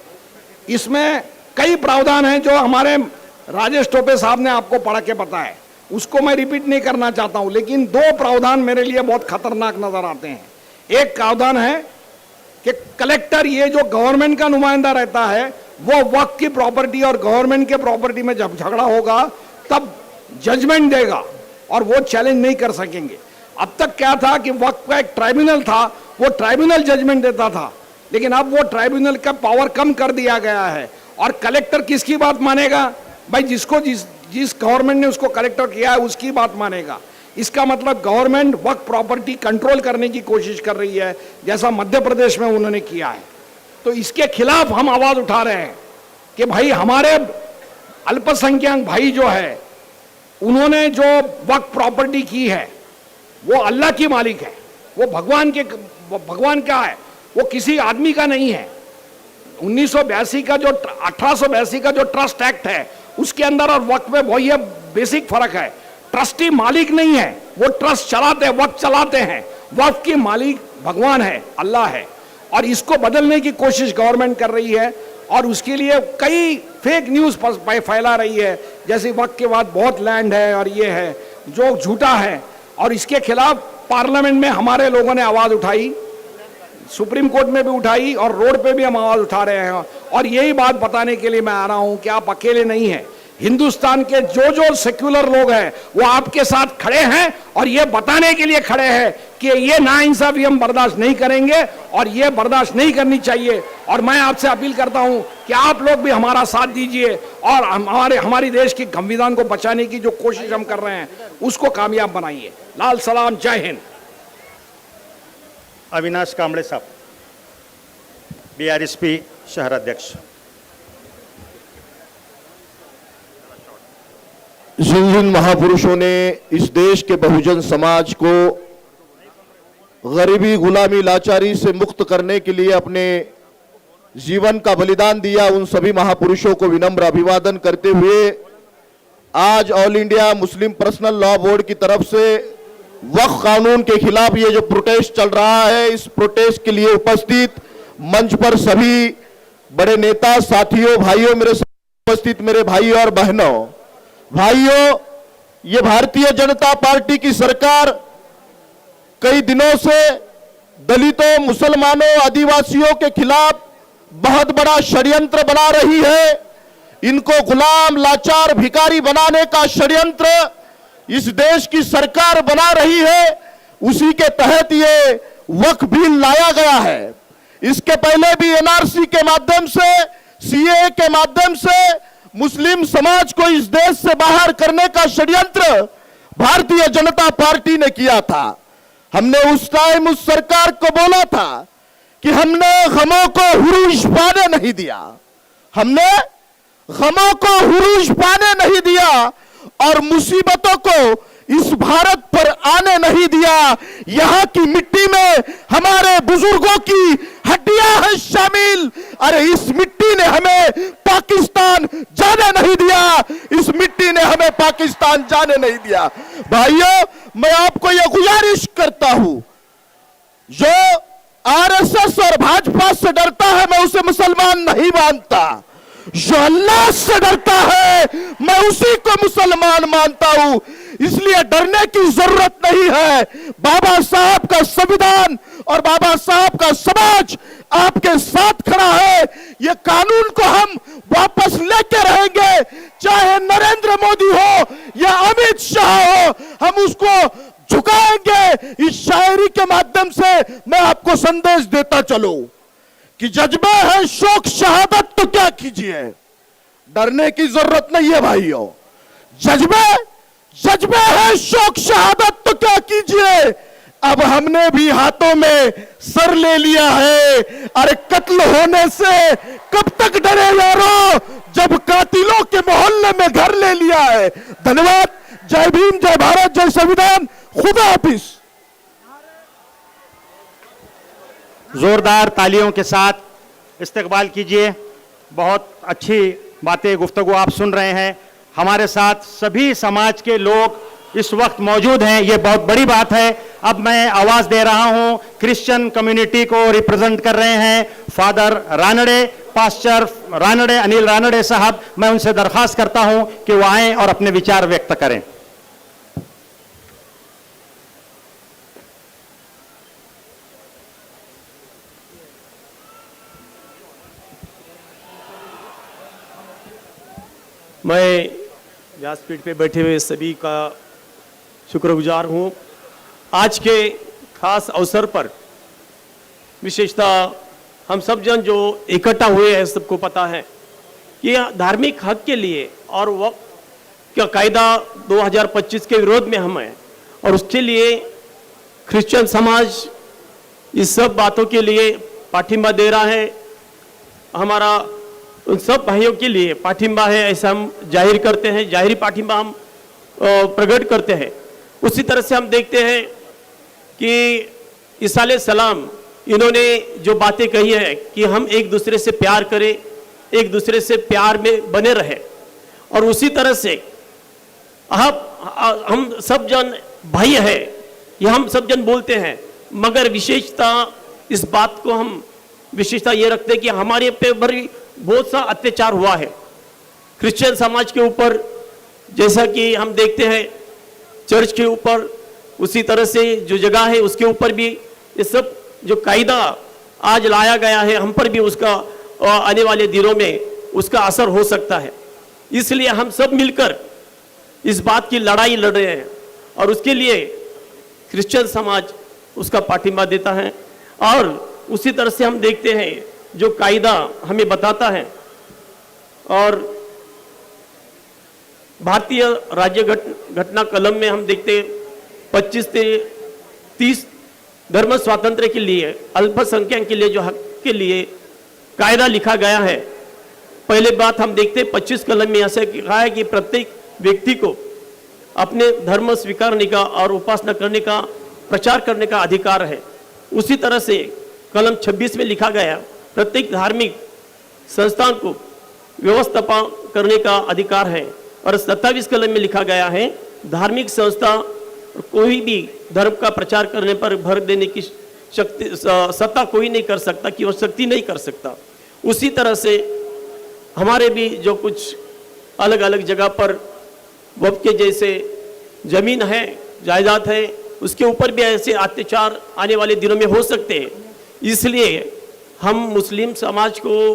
इसमें कई प्रावधान हैं जो हमारे राजेश टोपे साहब ने आपको पढ़ के बताया, उसको मैं रिपीट नहीं करना चाहता हूं, लेकिन दो प्रावधान मेरे लिए बहुत खतरनाक नजर आते हैं। एक प्रावधान है कि कलेक्टर, ये जो गवर्नमेंट का नुमाइंदा रहता है, वो वक्त की प्रॉपर्टी और गवर्नमेंट के प्रॉपर्टी में जब झगड़ा होगा तब जजमेंट देगा और वो चैलेंज नहीं कर सकेंगे। अब तक क्या था कि वक्त का एक ट्राइब्यूनल था, वो ट्राइब्यूनल जजमेंट देता था, लेकिन अब वो ट्राइब्यूनल का पावर कम कर दिया गया है और कलेक्टर किसकी बात मानेगा? भाई जिसको जिस गवर्नमेंट ने उसको कलेक्टर किया है उसकी बात मानेगा। इसका मतलब गवर्नमेंट वक्त प्रॉपर्टी कंट्रोल करने की कोशिश कर रही है, जैसा मध्य प्रदेश में उन्होंने किया है। तो इसके खिलाफ हम आवाज उठा रहे हैं कि भाई हमारे अल्पसंख्यक भाई जो है, उन्होंने जो वक्त प्रॉपर्टी की है वो अल्लाह की मालिक है, वो भगवान का है, वो किसी आदमी का नहीं है। 1982 का जो 1882 का जो ट्रस्ट एक्ट है उसके अंदर और वक्त में वही बेसिक फर्क है। ट्रस्टी मालिक नहीं है, वो ट्रस्ट चलाते हैं, वक्त चलाते हैं। वक्त की मालिक भगवान है, अल्लाह है, और इसको बदलने की कोशिश गवर्नमेंट कर रही है और उसके लिए कई फेक न्यूज फैला रही है, जैसे वक्त के बाद बहुत लैंड है और ये है, जो झूठा है। और इसके खिलाफ पार्लियामेंट में हमारे लोगों ने आवाज उठाई, सुप्रीम कोर्ट में भी उठाई और रोड पे भी हम आवाज उठा रहे हैं। और यही बात बताने के लिए मैं आ रहा हूं कि आप अकेले नहीं हैं। हिंदुस्तान के जो सेक्युलर लोग हैं वो आपके साथ खड़े हैं और ये बताने के लिए खड़े हैं कि ये नाइंसाफी हम बर्दाश्त नहीं करेंगे और ये बर्दाश्त नहीं करनी चाहिए। और मैं आपसे अपील करता हूं कि आप लोग भी हमारा साथ दीजिए और हमारी देश की संविधान को बचाने की जो कोशिश हम कर रहे हैं उसको कामयाब बनाइए। लाल सलाम, जय हिंद। अविनाश कांबळे साहब, बीआरएसपी शहर अध्यक्ष। जिन महापुरुषों ने इस देश के बहुजन समाज को गरीबी, गुलामी, लाचारी से मुक्त करने के लिए अपने जीवन का बलिदान दिया, उन सभी महापुरुषों को विनम्र अभिवादन करते हुए आज all India Muslim personal law board की तरफ से वक्फ कानून के खिलाफ ये जो प्रोटेस्ट चल रहा है, इस प्रोटेस्ट के लिए उपस्थित मंच पर सभी बड़े नेता, साथियों, भाइयों, मेरे उपस्थित मेरे भाई और बहनों, भाइयों, ये भारतीय जनता पार्टी की सरकार कई दिनों से दलितों, मुसलमानों, आदिवासियों के खिलाफ बहुत बड़ा षड्यंत्र बना रही है। इनको गुलाम, लाचार, भिखारी बनाने का षड्यंत्र इस देश की सरकार बना रही है। उसी के तहत ये वक्फ बिल लाया गया है। इसके पहले भी एनआरसी के माध्यम से, सीएए के माध्यम से मुस्लिम समाज को इस देश से बाहर करने का षड्यंत्र भारतीय जनता पार्टी ने किया था। हमने उस टाइम उस सरकार को बोला था कि हमने गमों को हुरूज पाने नहीं दिया, हमने गमों को हुरूज पाने नहीं दिया और मुसीबतों को इस भारत पर आने नहीं दिया। यहां की मिट्टी में हमारे बुजुर्गों की हड्डियां हैं शामिल। अरे इस मिट्टी ने हमें पाकिस्तान जाने नहीं दिया, इस मिट्टी ने हमें पाकिस्तान जाने नहीं दिया। भाइयों, मैं आपको यह गुजारिश करता हूं, जो आरएसएस और भाजपा से डरता है मैं उसे मुसलमान नहीं मानता, जो अल्लाह से डरता है मैं उसी को मुसलमान मानता हूं। इसलिए डरने की जरूरत नहीं है। बाबा साहब का संविधान और बाबा साहब का समाज आपके साथ खड़ा है। ये कानून को हम वापस लेके रहेंगे, चाहे नरेंद्र मोदी हो या अमित शाह हो, हम उसको झुकाएंगे। इस शायरी के माध्यम से मैं आपको संदेश देता चलूं कि जज्बा है शोक शहादत तो क्या कीजिए, डरने की जरूरत नहीं है भाइयों। जज्बा है शोक शहादत तो क्या कीजिए, अब हमने भी हाथों में सर ले लिया है। अरे कत्ल होने से कब तक डरे यारो, जब कातिलों के मोहल्ले में घर ले लिया है। धन्यवाद। जय भीम, जय भारत, जय संविधान। खुदा हाफिज। जोरदार तालियों के साथ इस्तकबाल कीजिए। बहुत अच्छी बातें, गुफ्तगू आप सुन रहे हैं। हमारे साथ सभी समाज के लोग इस वक्त मौजूद हैं, ये बहुत बड़ी बात है। अब मैं आवाज दे रहा हूं, क्रिश्चियन कम्युनिटी को रिप्रेजेंट कर रहे हैं फादर रानड़े, पास्टर रानड़े, अनिल रानड़े साहब। मैं उनसे दरखास्त करता हूं कि वो आएं और अपने विचार व्यक्त करें। मैं व्यासपीठ पे बैठे हुए सभी का शुक्रगुजार हूँ। आज के खास अवसर पर विशेषतः हम सब जन जो इकट्ठा हुए हैं, सबको पता है कि धार्मिक हक के लिए और वक्त का कायदा 2025 के विरोध में हम हैं, और उसके लिए क्रिश्चियन समाज इस सब बातों के लिए पाठिंबा दे रहा है। हमारा उन सब भाइयों के लिए पाठिंबा है, ऐसा हम जाहिर करते हैं, जाहिरी पाठिंबा हम प्रकट करते हैं। उसी तरह से हम देखते हैं कि ईसा अलैहिस्सलाम इन्होंने जो बातें कही है कि हम एक दूसरे से प्यार करें, एक दूसरे से प्यार में बने रहे, और उसी तरह से हम सब जन भाई है, ये हम सब जन बोलते हैं। मगर विशेषता इस बात को हम विशेषता ये रखते हैं कि हमारे पे भी बहुत सा अत्याचार हुआ है क्रिश्चियन समाज के ऊपर, जैसा कि हम देखते हैं चर्च के ऊपर, उसी तरह से जो जगह है उसके ऊपर भी ये सब जो कायदा आज लाया गया है, हम पर भी उसका आने वाले दिनों में उसका असर हो सकता है। इसलिए हम सब मिलकर इस बात की लड़ाई लड़ रहे हैं, और उसके लिए क्रिश्चियन समाज उसका पाठिंबा देता है। और उसी तरह से हम देखते हैं जो कायदा हमें बताता है, और भारतीय राज्य घटना कलम में हम देखते 25 से 30 धर्म स्वातंत्र्य के लिए, अल्पसंख्यक के लिए जो हक के लिए कायदा लिखा गया है। पहले बात हम देखते 25 कलम में ऐसा कहा है कि प्रत्येक व्यक्ति को अपने धर्म स्वीकारने का और उपासना करने का, प्रचार करने का अधिकार है। उसी तरह से कलम 26 में लिखा गया प्रत्येक धार्मिक संस्थान को व्यवस्थापन करने का अधिकार है, और 27 कलम में लिखा गया है धार्मिक संस्था कोई भी धर्म का प्रचार करने पर भर देने की शक्ति सत्ता कोई नहीं कर सकता, कि वो शक्ति नहीं कर सकता। उसी तरह से हमारे भी जो कुछ अलग अलग जगह पर वक्फ के जैसे जमीन है, जायदाद है, उसके ऊपर भी ऐसे अत्याचार आने वाले दिनों में हो सकते हैं। इसलिए हम मुस्लिम समाज को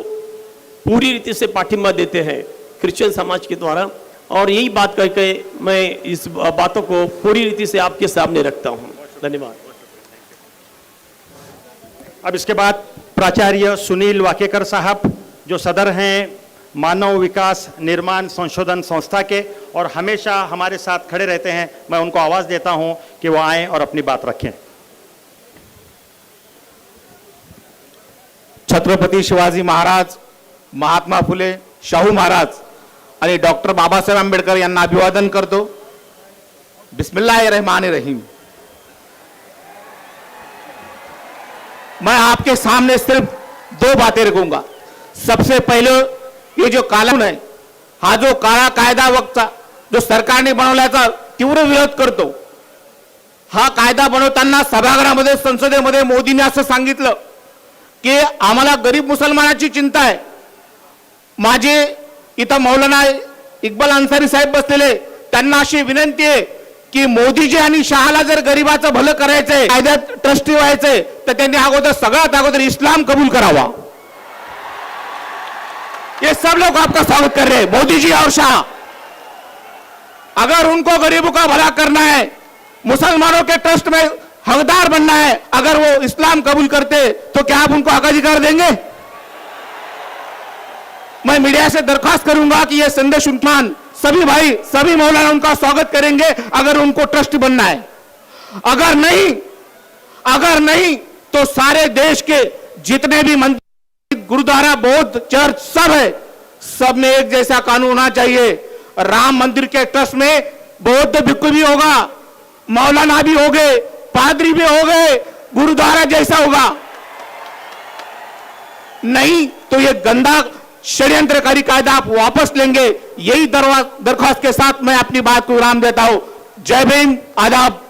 पूरी रीति से पाठिंबा देते हैं क्रिश्चियन समाज के द्वारा, और यही बात करके मैं इस बातों को पूरी रीति से आपके सामने रखता हूं। धन्यवाद। अब इसके बाद प्राचार्य सुनील वाकेकर साहब, जो सदर हैं मानव विकास निर्माण संशोधन संस्था के, और हमेशा हमारे साथ खड़े रहते हैं, मैं उनको आवाज़ देता हूं कि वो आएं और अपनी बात रखें। छत्रपती शिवाजी महाराज, महात्मा फुले, शाहू महाराज आणि डॉक्टर बाबासाहेब आंबेडकर यांना अभिवादन करतो। बिस्मिल्लाहिर्रहमानिर्रहीम। मैं आपके सामने सिर्फ 2 बातें रखूंगा। सबसे पहले ये जो कानून है, हा जो काळा कायदा वक्तचा जो सरकारने बनवल्याचा तीव्र विरोध करतो। हा कायदा बनवताना सभागृहामध्ये संसदेमध्ये मोदींनी असं सांगितलं की आम्हाला गरीब मुसलमानाची चिंता आहे। माझे इथं मौलाना इक्बाल अन्सारी साहेब बसलेले, त्यांना अशी विनंती आहे की मोदीजी आणि शहाला जर गरीबाचं भलं करायचंय, कायद्यात ट्रस्टी व्हायचंय, तर त्यांनी अगोदर सगळ्यात अगोदर इस्लाम कबूल करावा। ये सब लोग आपका स्वागत कर रहे हैं, मोदी जी और शाह। अगर उनको गरीबों का भला करना है, मुसलमानों के ट्रस्ट में हकदार बनना है, अगर वो इस्लाम कबूल करते तो क्या आप उनको हकाधिकार देंगे? मैं मीडिया से दरखास्त करूंगा कि ये संदेश उन्मान सभी भाई, सभी मौलाना उनका स्वागत करेंगे अगर उनको ट्रस्ट बनना है। अगर नहीं अगर नहीं तो सारे देश के जितने भी मंदिर, गुरुद्वारा, बौद्ध चर्च सब है, सब में एक जैसा कानून होना चाहिए। राम मंदिर के ट्रस्ट में बौद्ध भिक्खु भी होगा, मौलाना भी हो गए, पादरी भी हो गए, गुरुद्वारा जैसा होगा। नहीं तो ये गंदा षड्यंत्रकारी कायदा आप वापस लेंगे। यही दरख्वास्त के साथ मैं अपनी बात को विराम देता हूं। जय भीम, आदाब।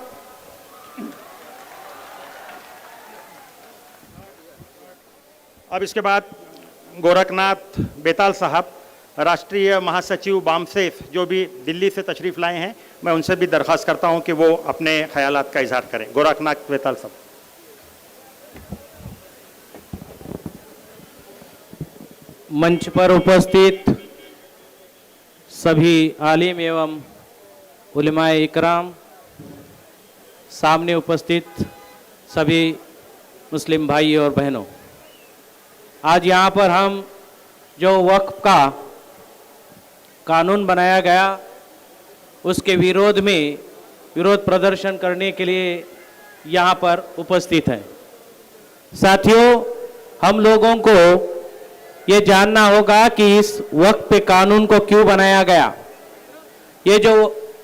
अब इसके बाद गोरखनाथ बेताल साहब, राष्ट्रीय महासचिव बामसेफ, जो भी दिल्ली से तशरीफ लाए हैं, मैं उनसे भी दरख्वास्त करता हूं कि वो अपने ख्यालात का इजहार करें। गोरखनाथ बेताल साहब। मंच पर उपस्थित सभी आलिम एवं उलमाए इकराम, सामने उपस्थित सभी मुस्लिम भाई और बहनों, आज यहाँ पर हम जो वक्फ का कानून बनाया गया उसके विरोध में विरोध प्रदर्शन करने के लिए यहाँ पर उपस्थित हैं। साथियों, हम लोगों को ये जानना होगा कि इस वक्फ पे कानून को क्यों बनाया गया। ये जो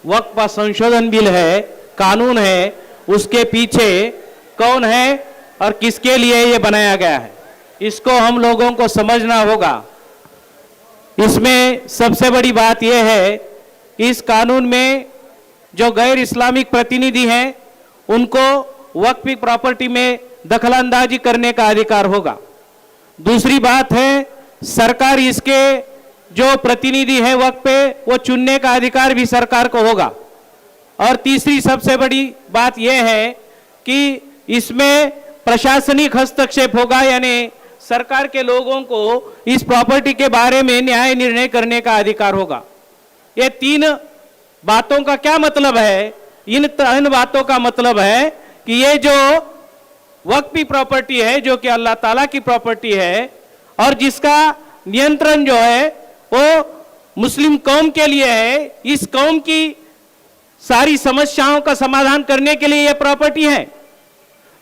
वक्फ का संशोधन बिल है, कानून है, उसके पीछे कौन है और किसके लिए ये बनाया गया है, इसको हम लोगों को समझना होगा। इसमें सबसे बड़ी बात यह है कि इस कानून में जो गैर इस्लामिक प्रतिनिधि हैं उनको वक्फ की प्रॉपर्टी में दखलंदाजी करने का अधिकार होगा। दूसरी बात है, सरकार इसके जो प्रतिनिधि है वक्फ पे वो चुनने का अधिकार भी सरकार को होगा। और तीसरी सबसे बड़ी बात यह है कि इसमें प्रशासनिक हस्तक्षेप होगा, यानी सरकार के लोगों को इस प्रॉपर्टी के बारे में न्याय निर्णय करने का अधिकार होगा। ये तीन बातों का क्या मतलब है? इन तीन बातों का मतलब है कि ये जो वक्फ की प्रॉपर्टी है, जो कि अल्लाह ताला की प्रॉपर्टी है और जिसका नियंत्रण जो है वो मुस्लिम कौम के लिए है, इस कौम की सारी समस्याओं का समाधान करने के लिए ये प्रॉपर्टी है।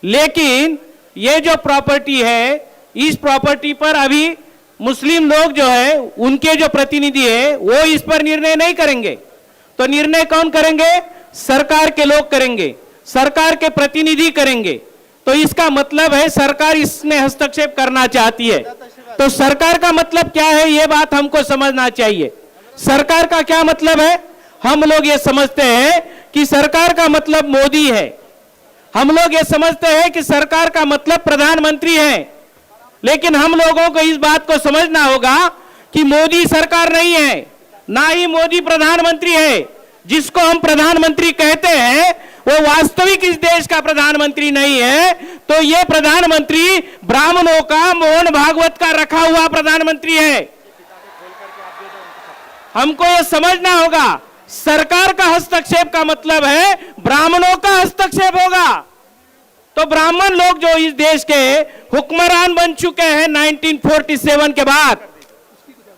लेकिन ये जो प्रॉपर्टी है, इस प्रॉपर्टी पर अभी मुस्लिम लोग जो है, उनके जो प्रतिनिधि है वो इस पर निर्णय नहीं करेंगे। तो निर्णय कौन करेंगे? सरकार के लोग करेंगे, सरकार के प्रतिनिधि करेंगे। तो इसका मतलब है सरकार इसमें हस्तक्षेप करना चाहती है। तो सरकार का मतलब क्या है, ये बात हमको समझना चाहिए। सरकार का क्या मतलब है? हम लोग ये समझते हैं कि सरकार का मतलब मोदी है। हम लोग ये समझते हैं कि सरकार का मतलब प्रधानमंत्री है। लेकिन हम लोगों को इस बात को समझना होगा कि मोदी सरकार नहीं है, ना ही मोदी प्रधानमंत्री है। जिसको हम प्रधानमंत्री कहते हैं वो वास्तविक इस देश का प्रधानमंत्री नहीं है। तो ये प्रधानमंत्री ब्राह्मणों का, मोहन भागवत का रखा हुआ प्रधानमंत्री है। हमको ये समझना होगा, सरकार का हस्तक्षेप का मतलब है ब्राह्मणों का हस्तक्षेप होगा। तो ब्राह्मण लोग जो इस देश के हुक्मरान बन चुके हैं 1947 के बाद,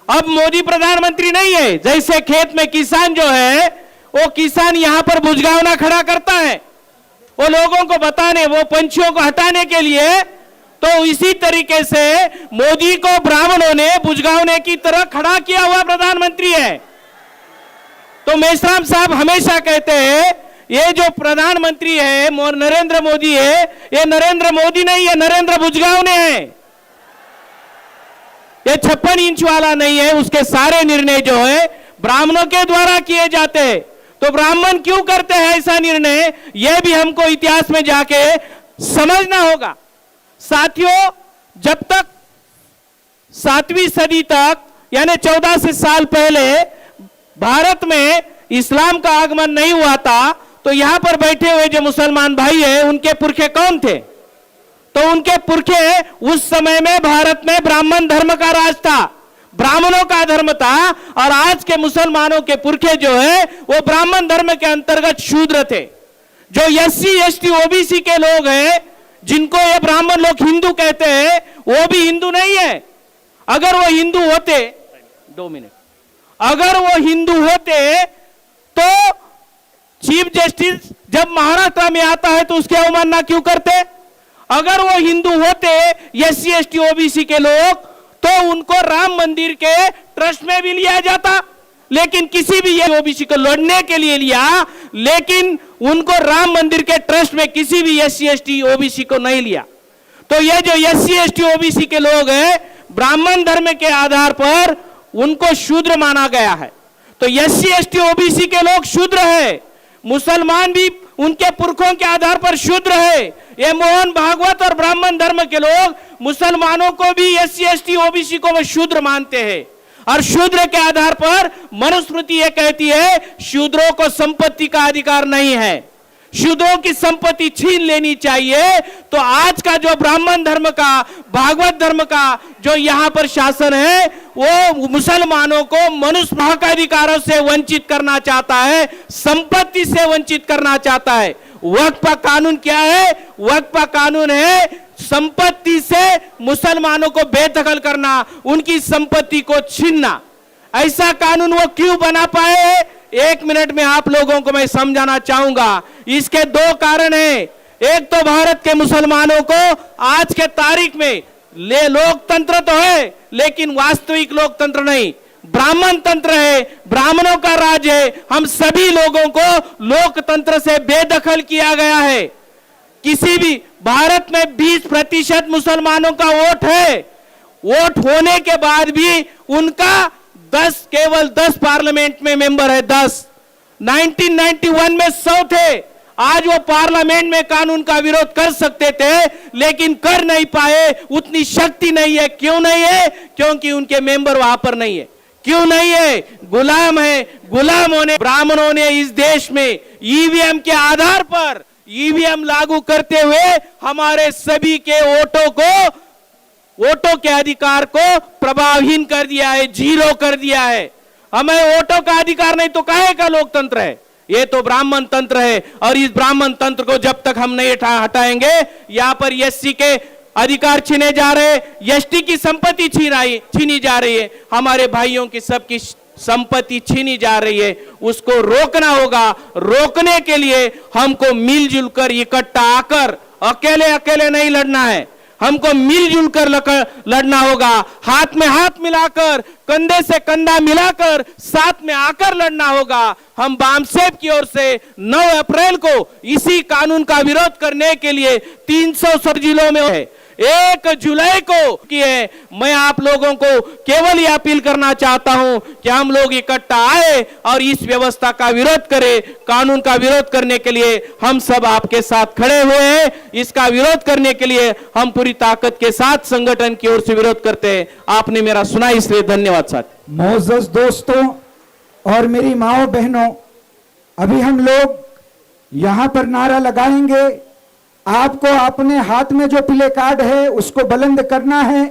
अब मोदी प्रधानमंत्री नहीं है। जैसे खेत में किसान जो है, वो किसान यहां पर बुझगावना खड़ा करता है वो लोगों को बताने, वो पंछियों को हटाने के लिए, तो इसी तरीके से मोदी को ब्राह्मणों ने बुझगावने की तरह खड़ा किया हुआ प्रधानमंत्री है। तो मेश्राम साहब हमेशा कहते हैं ये जो प्रधानमंत्री है नरेंद्र मोदी है, ये नरेंद्र मोदी नहीं है, नरेंद्र बुझगावने है। ये 56 इंच वाला नहीं है। उसके सारे निर्णय जो है ब्राह्मणों के द्वारा किए जाते हैं। तो ब्राह्मण क्यों करते हैं ऐसा निर्णय, यह भी हमको इतिहास में जाके समझना होगा। साथियों, जब तक 7वीं सदी तक, यानी 1400 साल पहले भारत में इस्लाम का आगमन नहीं हुआ था, तो यहां पर बैठे हुए जो मुसलमान भाई हैं उनके पुरखे कौन थे? तो उनके पुरखे उस समय में भारत में ब्राह्मण धर्म का राज था, ब्राह्मणों का धर्म था। और आज के मुसलमानों के पुरखे जो है वो ब्राह्मण धर्म के अंतर्गत शूद्र थे। जो SC ST OBC के लोग हैं, जिनको ये ब्राह्मण लोग हिंदू कहते हैं, वो भी हिंदू नहीं है। अगर वो हिंदू होते, 2 मिनट, अगर वो हिंदू होते तो चीफ जस्टिस जब महाराष्ट्र में आता है तो उसकी अवमानना क्यों करते? अगर वो हिंदू होते SC ST OBC के लोग तो उनको राम मंदिर के ट्रस्ट में भी लिया जाता, लेकिन किसी भी ये OBC को लड़ने के लिए लिया, लेकिन उनको राम मंदिर के ट्रस्ट में किसी भी SC ST OBC को नहीं लिया। तो ये जो SC ST OBC के लोग हैं, ब्राह्मण धर्म के आधार पर उनको शूद्र माना गया है। तो SC ST OBC के लोग शूद्र है, मुसलमान भी उनके पुरखों के आधार पर शूद्र है। ये मोहन भागवत और ब्राह्मण धर्म के लोग मुसलमानों को भी SC ST OBC को वो शूद्र मानते हैं, और शूद्र के आधार पर मनुस्मृति ये कहती है शूद्रों को संपत्ति का अधिकार नहीं है, शूद्रों की संपत्ति छीन लेनी चाहिए। तो आज का जो ब्राह्मण धर्म का, भागवत धर्म का जो यहाँ पर शासन है, वो मुसलमानों को मनुष्य हक अधिकारों से वंचित करना चाहता है, संपत्ति से वंचित करना चाहता है। वक्फ कानून क्या है? वक्फ कानून है संपत्ति से मुसलमानों को बेदखल करना, उनकी संपत्ति को छीनना। ऐसा कानून वो क्यों बना पाए? 1 मिनट में आप लोगों को मैं समझाना चाहूंगा। इसके 2 कारण हैं। एक तो भारत के मुसलमानों को आज के तारीख में लोकतंत्र तो है, लेकिन वास्तविक लोकतंत्र नहीं, ब्राह्मण तंत्र है, ब्राह्मणों का राज है। हम सभी लोगों को लोकतंत्र से बेदखल किया गया है। किसी भी भारत में 20% मुसलमानों का वोट है, वोट होने के बाद भी उनका केवल 10 पार्लियामेंट में मेंबर है, 10। 1991 में 100 थे। आज वो पार्लियामेंट में कानून का विरोध कर सकते थे, लेकिन कर नहीं पाए, उतनी शक्ति नहीं है। क्यों नहीं है? क्योंकि उनके मेंबर वहां पर नहीं है। क्यों नहीं है? गुलाम है। गुलाम होने ब्राह्मणों ने इस देश में ईवीएम के आधार पर ईवीएम लागू करते हुए हमारे सभी के वोटों के अधिकार को प्रभावहीन कर दिया है, 0 कर दिया है। हमें वोटों का अधिकार नहीं तो काहे का लोकतंत्र है? ये तो ब्राह्मण तंत्र है, और इस ब्राह्मण तंत्र को जब तक हम नहीं हटाएंगे, यहाँ पर SC के अधिकार छीने जा रहे, ST की संपत्ति छीनी जा रही है, हमारे भाइयों की सबकी संपत्ति छीनी जा रही है, उसको रोकना होगा। रोकने के लिए हमको मिलजुल कर इकट्ठा आकर, अकेले नहीं लड़ना है, हमको मिलजुल कर लड़ना होगा। हाथ में हाथ मिलाकर, कंधे से कंधा मिलाकर साथ में आकर लड़ना होगा। हम बामसेब की ओर से 9 अप्रैल को इसी कानून का विरोध करने के लिए 300 जिलों में है, 1 जुलाई को किए। मैं आप लोगों को केवल ये अपील करना चाहता हूं कि हम लोग इकट्ठा आए और इस व्यवस्था का विरोध करें। कानून का विरोध करने के लिए हम सब आपके साथ खड़े हुए हैं। इसका विरोध करने के लिए हम पूरी ताकत के साथ संगठन की ओर से विरोध करते हैं। आपने मेरा सुना, इसलिए धन्यवाद साथी। मोअज़्ज़ज़ दोस्तों और मेरी माओ बहनों, अभी हम लोग यहां पर नारा लगाएंगे। आपको अपने हाथ में जो प्ले कार्ड है उसको बुलंद करना है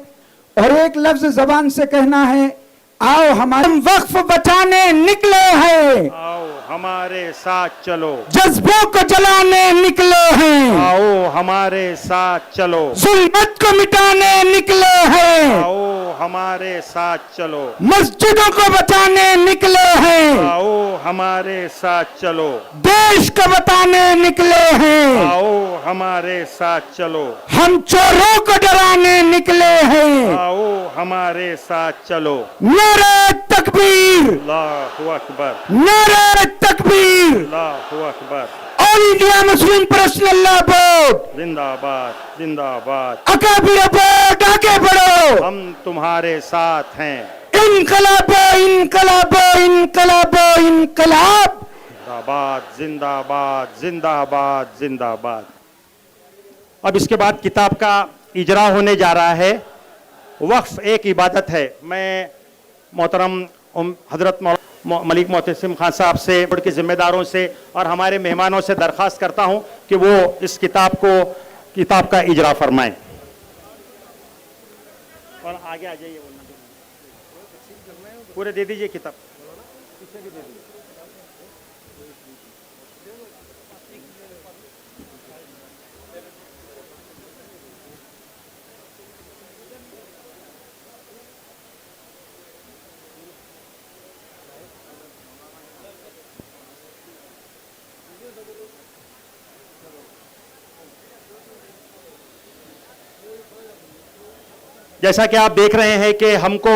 और एक लफ्ज जबान से कहना है, आओ हमारे वक्फ बचाने निकले हैं, आओ हमारे साथ चलो, जज्बों को जलाने निकले हैं, आओ हमारे साथ चलो, जुल्मत को मिटाने निकले हैं, आओ हमारे साथ चलो, मस्जिदों को बचाने निकले हैं, आओ हमारे साथ चलो, देश को बताने निकले हैं, आओ हमारे साथ चलो, हम चोरों को डराने निकले हैं, आओ हमारे साथ चलो। नारे तकबीर, अल्लाहु अकबर, नारे तकबीर, अल्लाहु Akbar, all India Muslim personal board जिंदाबाद जिंदाबाद, अकाबिर बोर्ड आगे बढ़ो, हम तुम्हारे साथ हैं, इनकलाबो इनकलाबो इनकलाबो इनकलाब, जिंदाबाद जिंदाबाद जिंदाबाद जिंदाबाद। अब इसके बाद किताब का इजरा होने जा रहा है। वक्फ एक इबादत है। मैं मोहतरम हजरत मलिक मोहतसिम खान साहब से, बोर्ड के जिम्मेदारों से और हमारे मेहमानों से दरख्वास्त करता हूं कि वो इस किताब का इजरा फरमाएं। और आगे आ जाइए, पूरे दे दीजिए किताब, पीछे भी दे दीजिए। जैसा कि आप देख रहे हैं कि हमको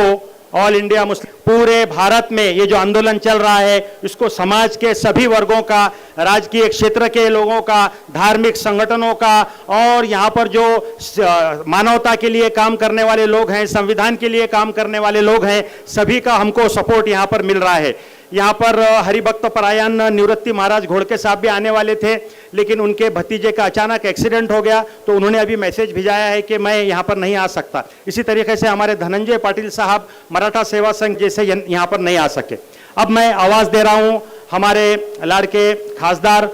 ऑल इंडिया मुस्लिम पूरे भारत में ये जो आंदोलन चल रहा है इसको समाज के सभी वर्गों का, राजकीय क्षेत्र के लोगों का, धार्मिक संगठनों का और यहाँ पर जो मानवता के लिए काम करने वाले लोग हैं, संविधान के लिए काम करने वाले लोग हैं, सभी का हमको सपोर्ट यहाँ पर मिल रहा है। यहाँ पर हरिभक्त परायण निवृत्ति महाराज घोड़के साहब भी आने वाले थे, लेकिन उनके भतीजे का अचानक एक्सीडेंट हो गया तो उन्होंने अभी मैसेज भिजाया है कि मैं यहाँ पर नहीं आ सकता। इसी तरीके से हमारे धनंजय पाटिल साहब मराठा सेवा संघ जैसे यहाँ पर नहीं आ सके। अब मैं आवाज़ दे रहा हूँ हमारे लाड़के खासदार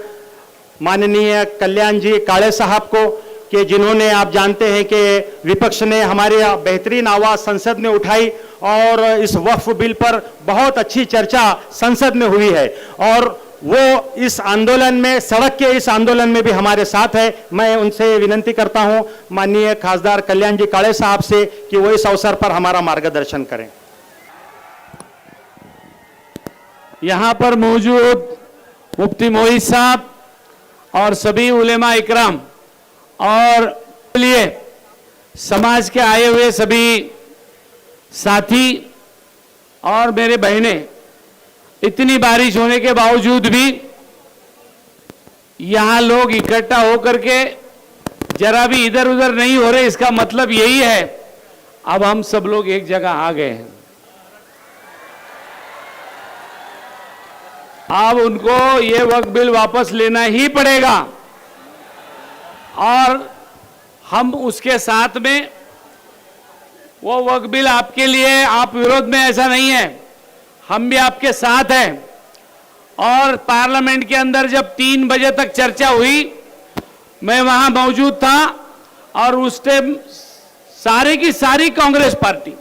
माननीय कल्याण जी काळे साहब को, कि जिन्होंने, आप जानते हैं कि विपक्ष ने हमारे बेहतरीन आवाज़ संसद में उठाई और इस वक्फ बिल पर बहुत अच्छी चर्चा संसद में हुई है और वो इस आंदोलन में, सड़क के इस आंदोलन में भी हमारे साथ है। मैं उनसे विनंती करता हूं माननीय खासदार कल्याण जी काळे साहब से कि वो इस अवसर पर हमारा मार्गदर्शन करें। यहाँ पर मौजूद मुफ्ती मोहित साहब और सभी उलेमा इकराम और लिए समाज के आए हुए सभी साथी और मेरे बहनें, इतनी बारिश होने के बावजूद भी यहाँ लोग इकट्ठा होकर के जरा भी इधर उधर नहीं हो रहे, इसका मतलब यही है अब हम सब लोग एक जगह आ गए हैं। अब उनको ये वक्फ बिल वापस लेना ही पड़ेगा और हम उसके साथ में, वो वक्फ बिल आपके लिए, आप विरोध में, ऐसा नहीं है, हम भी आपके साथ हैं। और पार्लियामेंट के अंदर जब 3 बजे तक चर्चा हुई, मैं वहां मौजूद था और उस टाइम सारी की सारी कांग्रेस पार्टी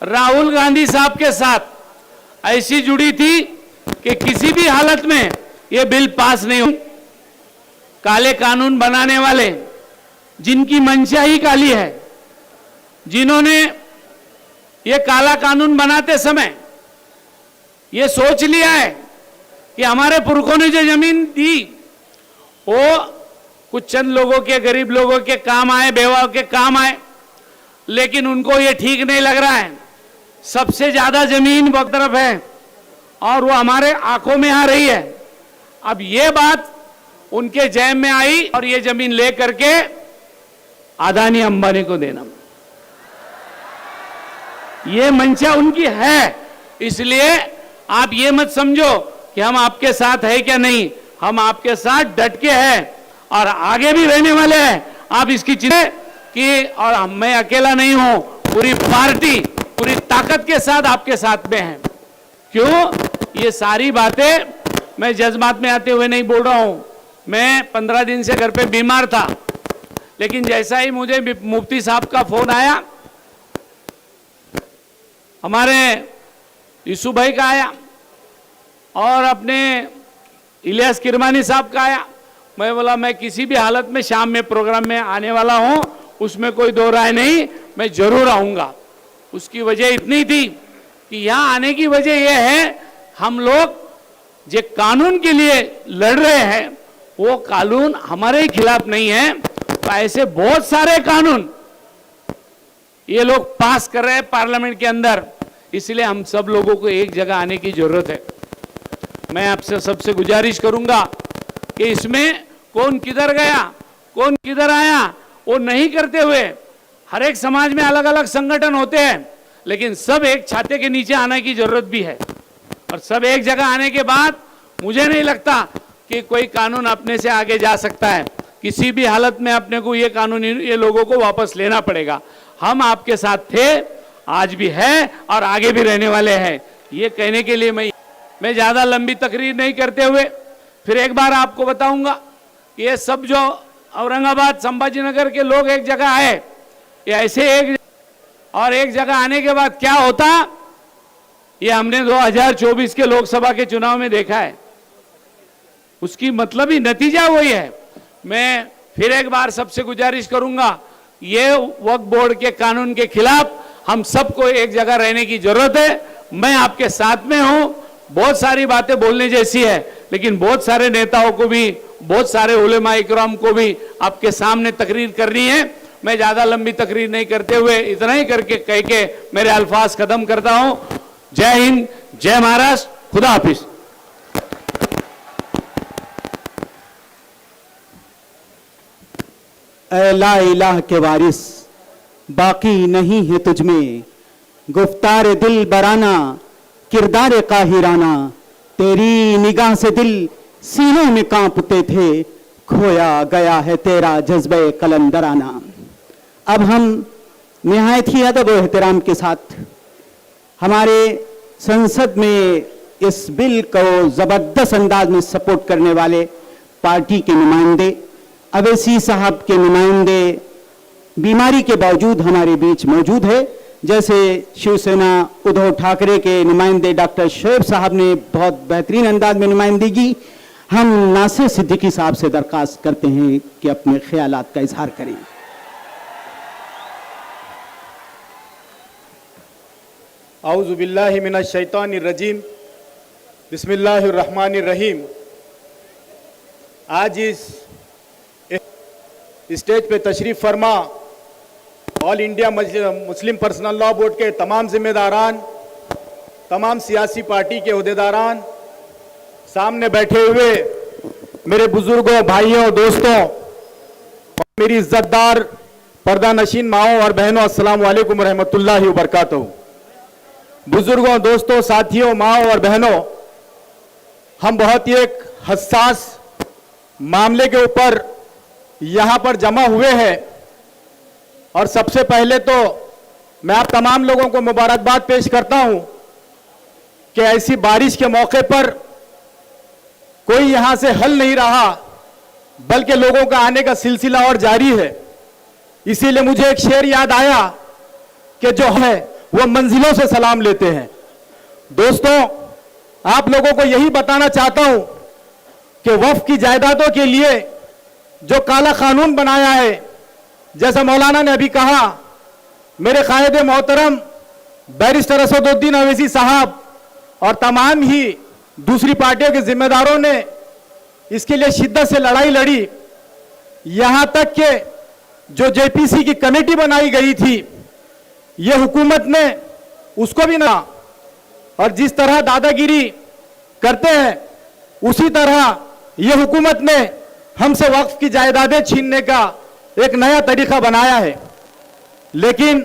राहुल गांधी साहब के साथ ऐसी जुड़ी थी कि किसी भी हालत में ये बिल पास नहीं हो। काले कानून बनाने वाले, जिनकी मंशा ही काली है, जिन्होंने ये काला कानून बनाते समय ये सोच लिया है कि हमारे पुरखों ने जो जमीन दी वो कुछ चंद लोगों के, गरीब लोगों के काम आए, बेवाओं के काम आए, लेकिन उनको ये ठीक नहीं लग रहा है। सबसे ज्यादा जमीन वो तरफ है और वो हमारे आंखों में आ रही है। अब ये बात उनके जेब में आई और ये जमीन ले करके अदानी अंबानी को देना, ये मंशा उनकी है। इसलिए आप ये मत समझो कि हम आपके साथ है क्या नहीं, हम आपके साथ डट के हैं और आगे भी रहने वाले हैं। आप इसकी चिंता कि, और मैं अकेला नहीं हूं, पूरी पार्टी पूरी ताकत के साथ आपके साथ में है। क्यों? ये सारी बातें मैं जज्बात में आते हुए नहीं बोल रहा हूं। मैं 15 दिन से घर पे बीमार था, लेकिन जैसा ही मुझे मुफ्ती साहब का फोन आया, हमारे यूसुफ भाई का आया और अपने इलियास किरमानी साहब का आया, मैं बोला मैं किसी भी हालत में शाम में प्रोग्राम में आने वाला हूं, उसमें कोई दो राय नहीं, मैं जरूर आऊंगा। उसकी वजह इतनी थी कि यहां आने की वजह यह है, हम लोग जो कानून के लिए लड़ रहे हैं वो कानून हमारे खिलाफ नहीं है। तो ऐसे बहुत सारे कानून ये लोग पास कर रहे हैं पार्लियामेंट के अंदर, इसलिए हम सब लोगों को एक जगह आने की जरूरत है। मैं आपसे सबसे गुजारिश करूंगा कि इसमें कौन किधर गया, कौन किधर आया, वो नहीं करते हुए, हर एक समाज में अलग अलग संगठन होते हैं, लेकिन सब एक छाते के नीचे आने की जरूरत भी है। और सब एक जगह आने के बाद मुझे नहीं लगता कि कोई कानून अपने से आगे जा सकता है। किसी भी हालत में अपने को ये कानून, ये लोगों को वापस लेना पड़ेगा। हम आपके साथ थे, आज भी है और आगे भी रहने वाले हैं। ये कहने के लिए मैं ज्यादा लंबी तकरीर नहीं करते हुए फिर एक बार आपको बताऊंगा कि ये सब जो औरंगाबाद संभाजी नगर के लोग एक जगह आए, ये ऐसे एक जगह आने के बाद क्या होता, ये हमने 2024 के लोकसभा के चुनाव में देखा है। उसकी मतलब ही नतीजा वही है। मैं फिर एक बार सबसे गुजारिश करूंगा, ये वक्फ बोर्ड के कानून के खिलाफ हम सबको एक जगह रहने की जरूरत है। मैं आपके साथ में हूं। बहुत सारी बातें बोलने जैसी है, लेकिन बहुत सारे नेताओं को भी, बहुत सारे उलेमा इकराम को भी आपके सामने तकरीर करनी है। मैं ज़्यादा लंबी तकरीर नहीं करते हुए इतना ही करके कह के मेरे अल्फाज खत्म करता हूँ। जय हिंद, जय महाराष्ट्र, खुदा हाफिज। ऐ ला इलाह के वारिस बाकी नहीं है तुझमें, गुफ्तार दिल बराना किरदार काहिराना, तेरी निगाह से दिल सीनों में कांपते थे, खोया गया है तेरा जज्बे कलंदराना। अब हम निहायत ही अदब और एहतराम के साथ हमारे संसद में इस बिल को ज़बरदस्त अंदाज में सपोर्ट करने वाले पार्टी के नुमाइंदे, अवैसी साहब के नुमाइंदे बीमारी के बावजूद हमारे बीच मौजूद है। जैसे शिवसेना उद्धव ठाकरे के नुमाइंदे डॉक्टर शोएब साहब ने बहुत बेहतरीन अंदाज में नुमाइंदगी की, हम नासिर सिद्दीकी साहब से दरख्वास्त करते हैं कि अपने ख्यालात का इजहार करें। औज़ु बिल्लाहि मिनश शैतानिर रजीम, बिस्मिल्लाहिर रहमानिर रहीम। आज इस स्टेज पे तशरीफ फरमा all India Muslim personal law board के तमाम जिम्मेदारान, तमाम सियासी पार्टी के अहदेदारान, सामने बैठे हुए मेरे बुजुर्गों, भाइयों, दोस्तों और मेरी इज्जतदार पर्दा नशीन माओं और बहनों, अस्सलाम वालेकुम रहमतुल्लाहि व बरकातहू। बुजुर्गों, दोस्तों, साथियों, माओं और बहनों, हम बहुत ही एक हसास मामले के ऊपर यहाँ पर जमा हुए हैं और सबसे पहले तो मैं आप तमाम लोगों को मुबारकबाद पेश करता हूं कि ऐसी बारिश के मौके पर कोई यहां से हल नहीं रहा, बल्कि लोगों का आने का सिलसिला और जारी है। इसीलिए मुझे एक शेर याद आया कि जो है वो मंजिलों से सलाम लेते हैं। दोस्तों, आप लोगों को यही बताना चाहता हूं कि वक्फ की जायदादों के लिए जो काला कानून बनाया है, जैसा मौलाना ने अभी कहा, मेरे कायद मोहतरम बैरिस्टर असदुद्दीन अवैसी साहब और तमाम ही दूसरी पार्टियों के जिम्मेदारों ने इसके लिए शिद्दत से लड़ाई लड़ी। यहां तक कि जो जेपीसी की कमेटी बनाई गई थी, यह हुकूमत ने उसको भी ना, और जिस तरह दादागिरी करते हैं उसी तरह यह हुकूमत ने हमसे वक्फ की जायदादें छीनने का एक नया तरीका बनाया है। लेकिन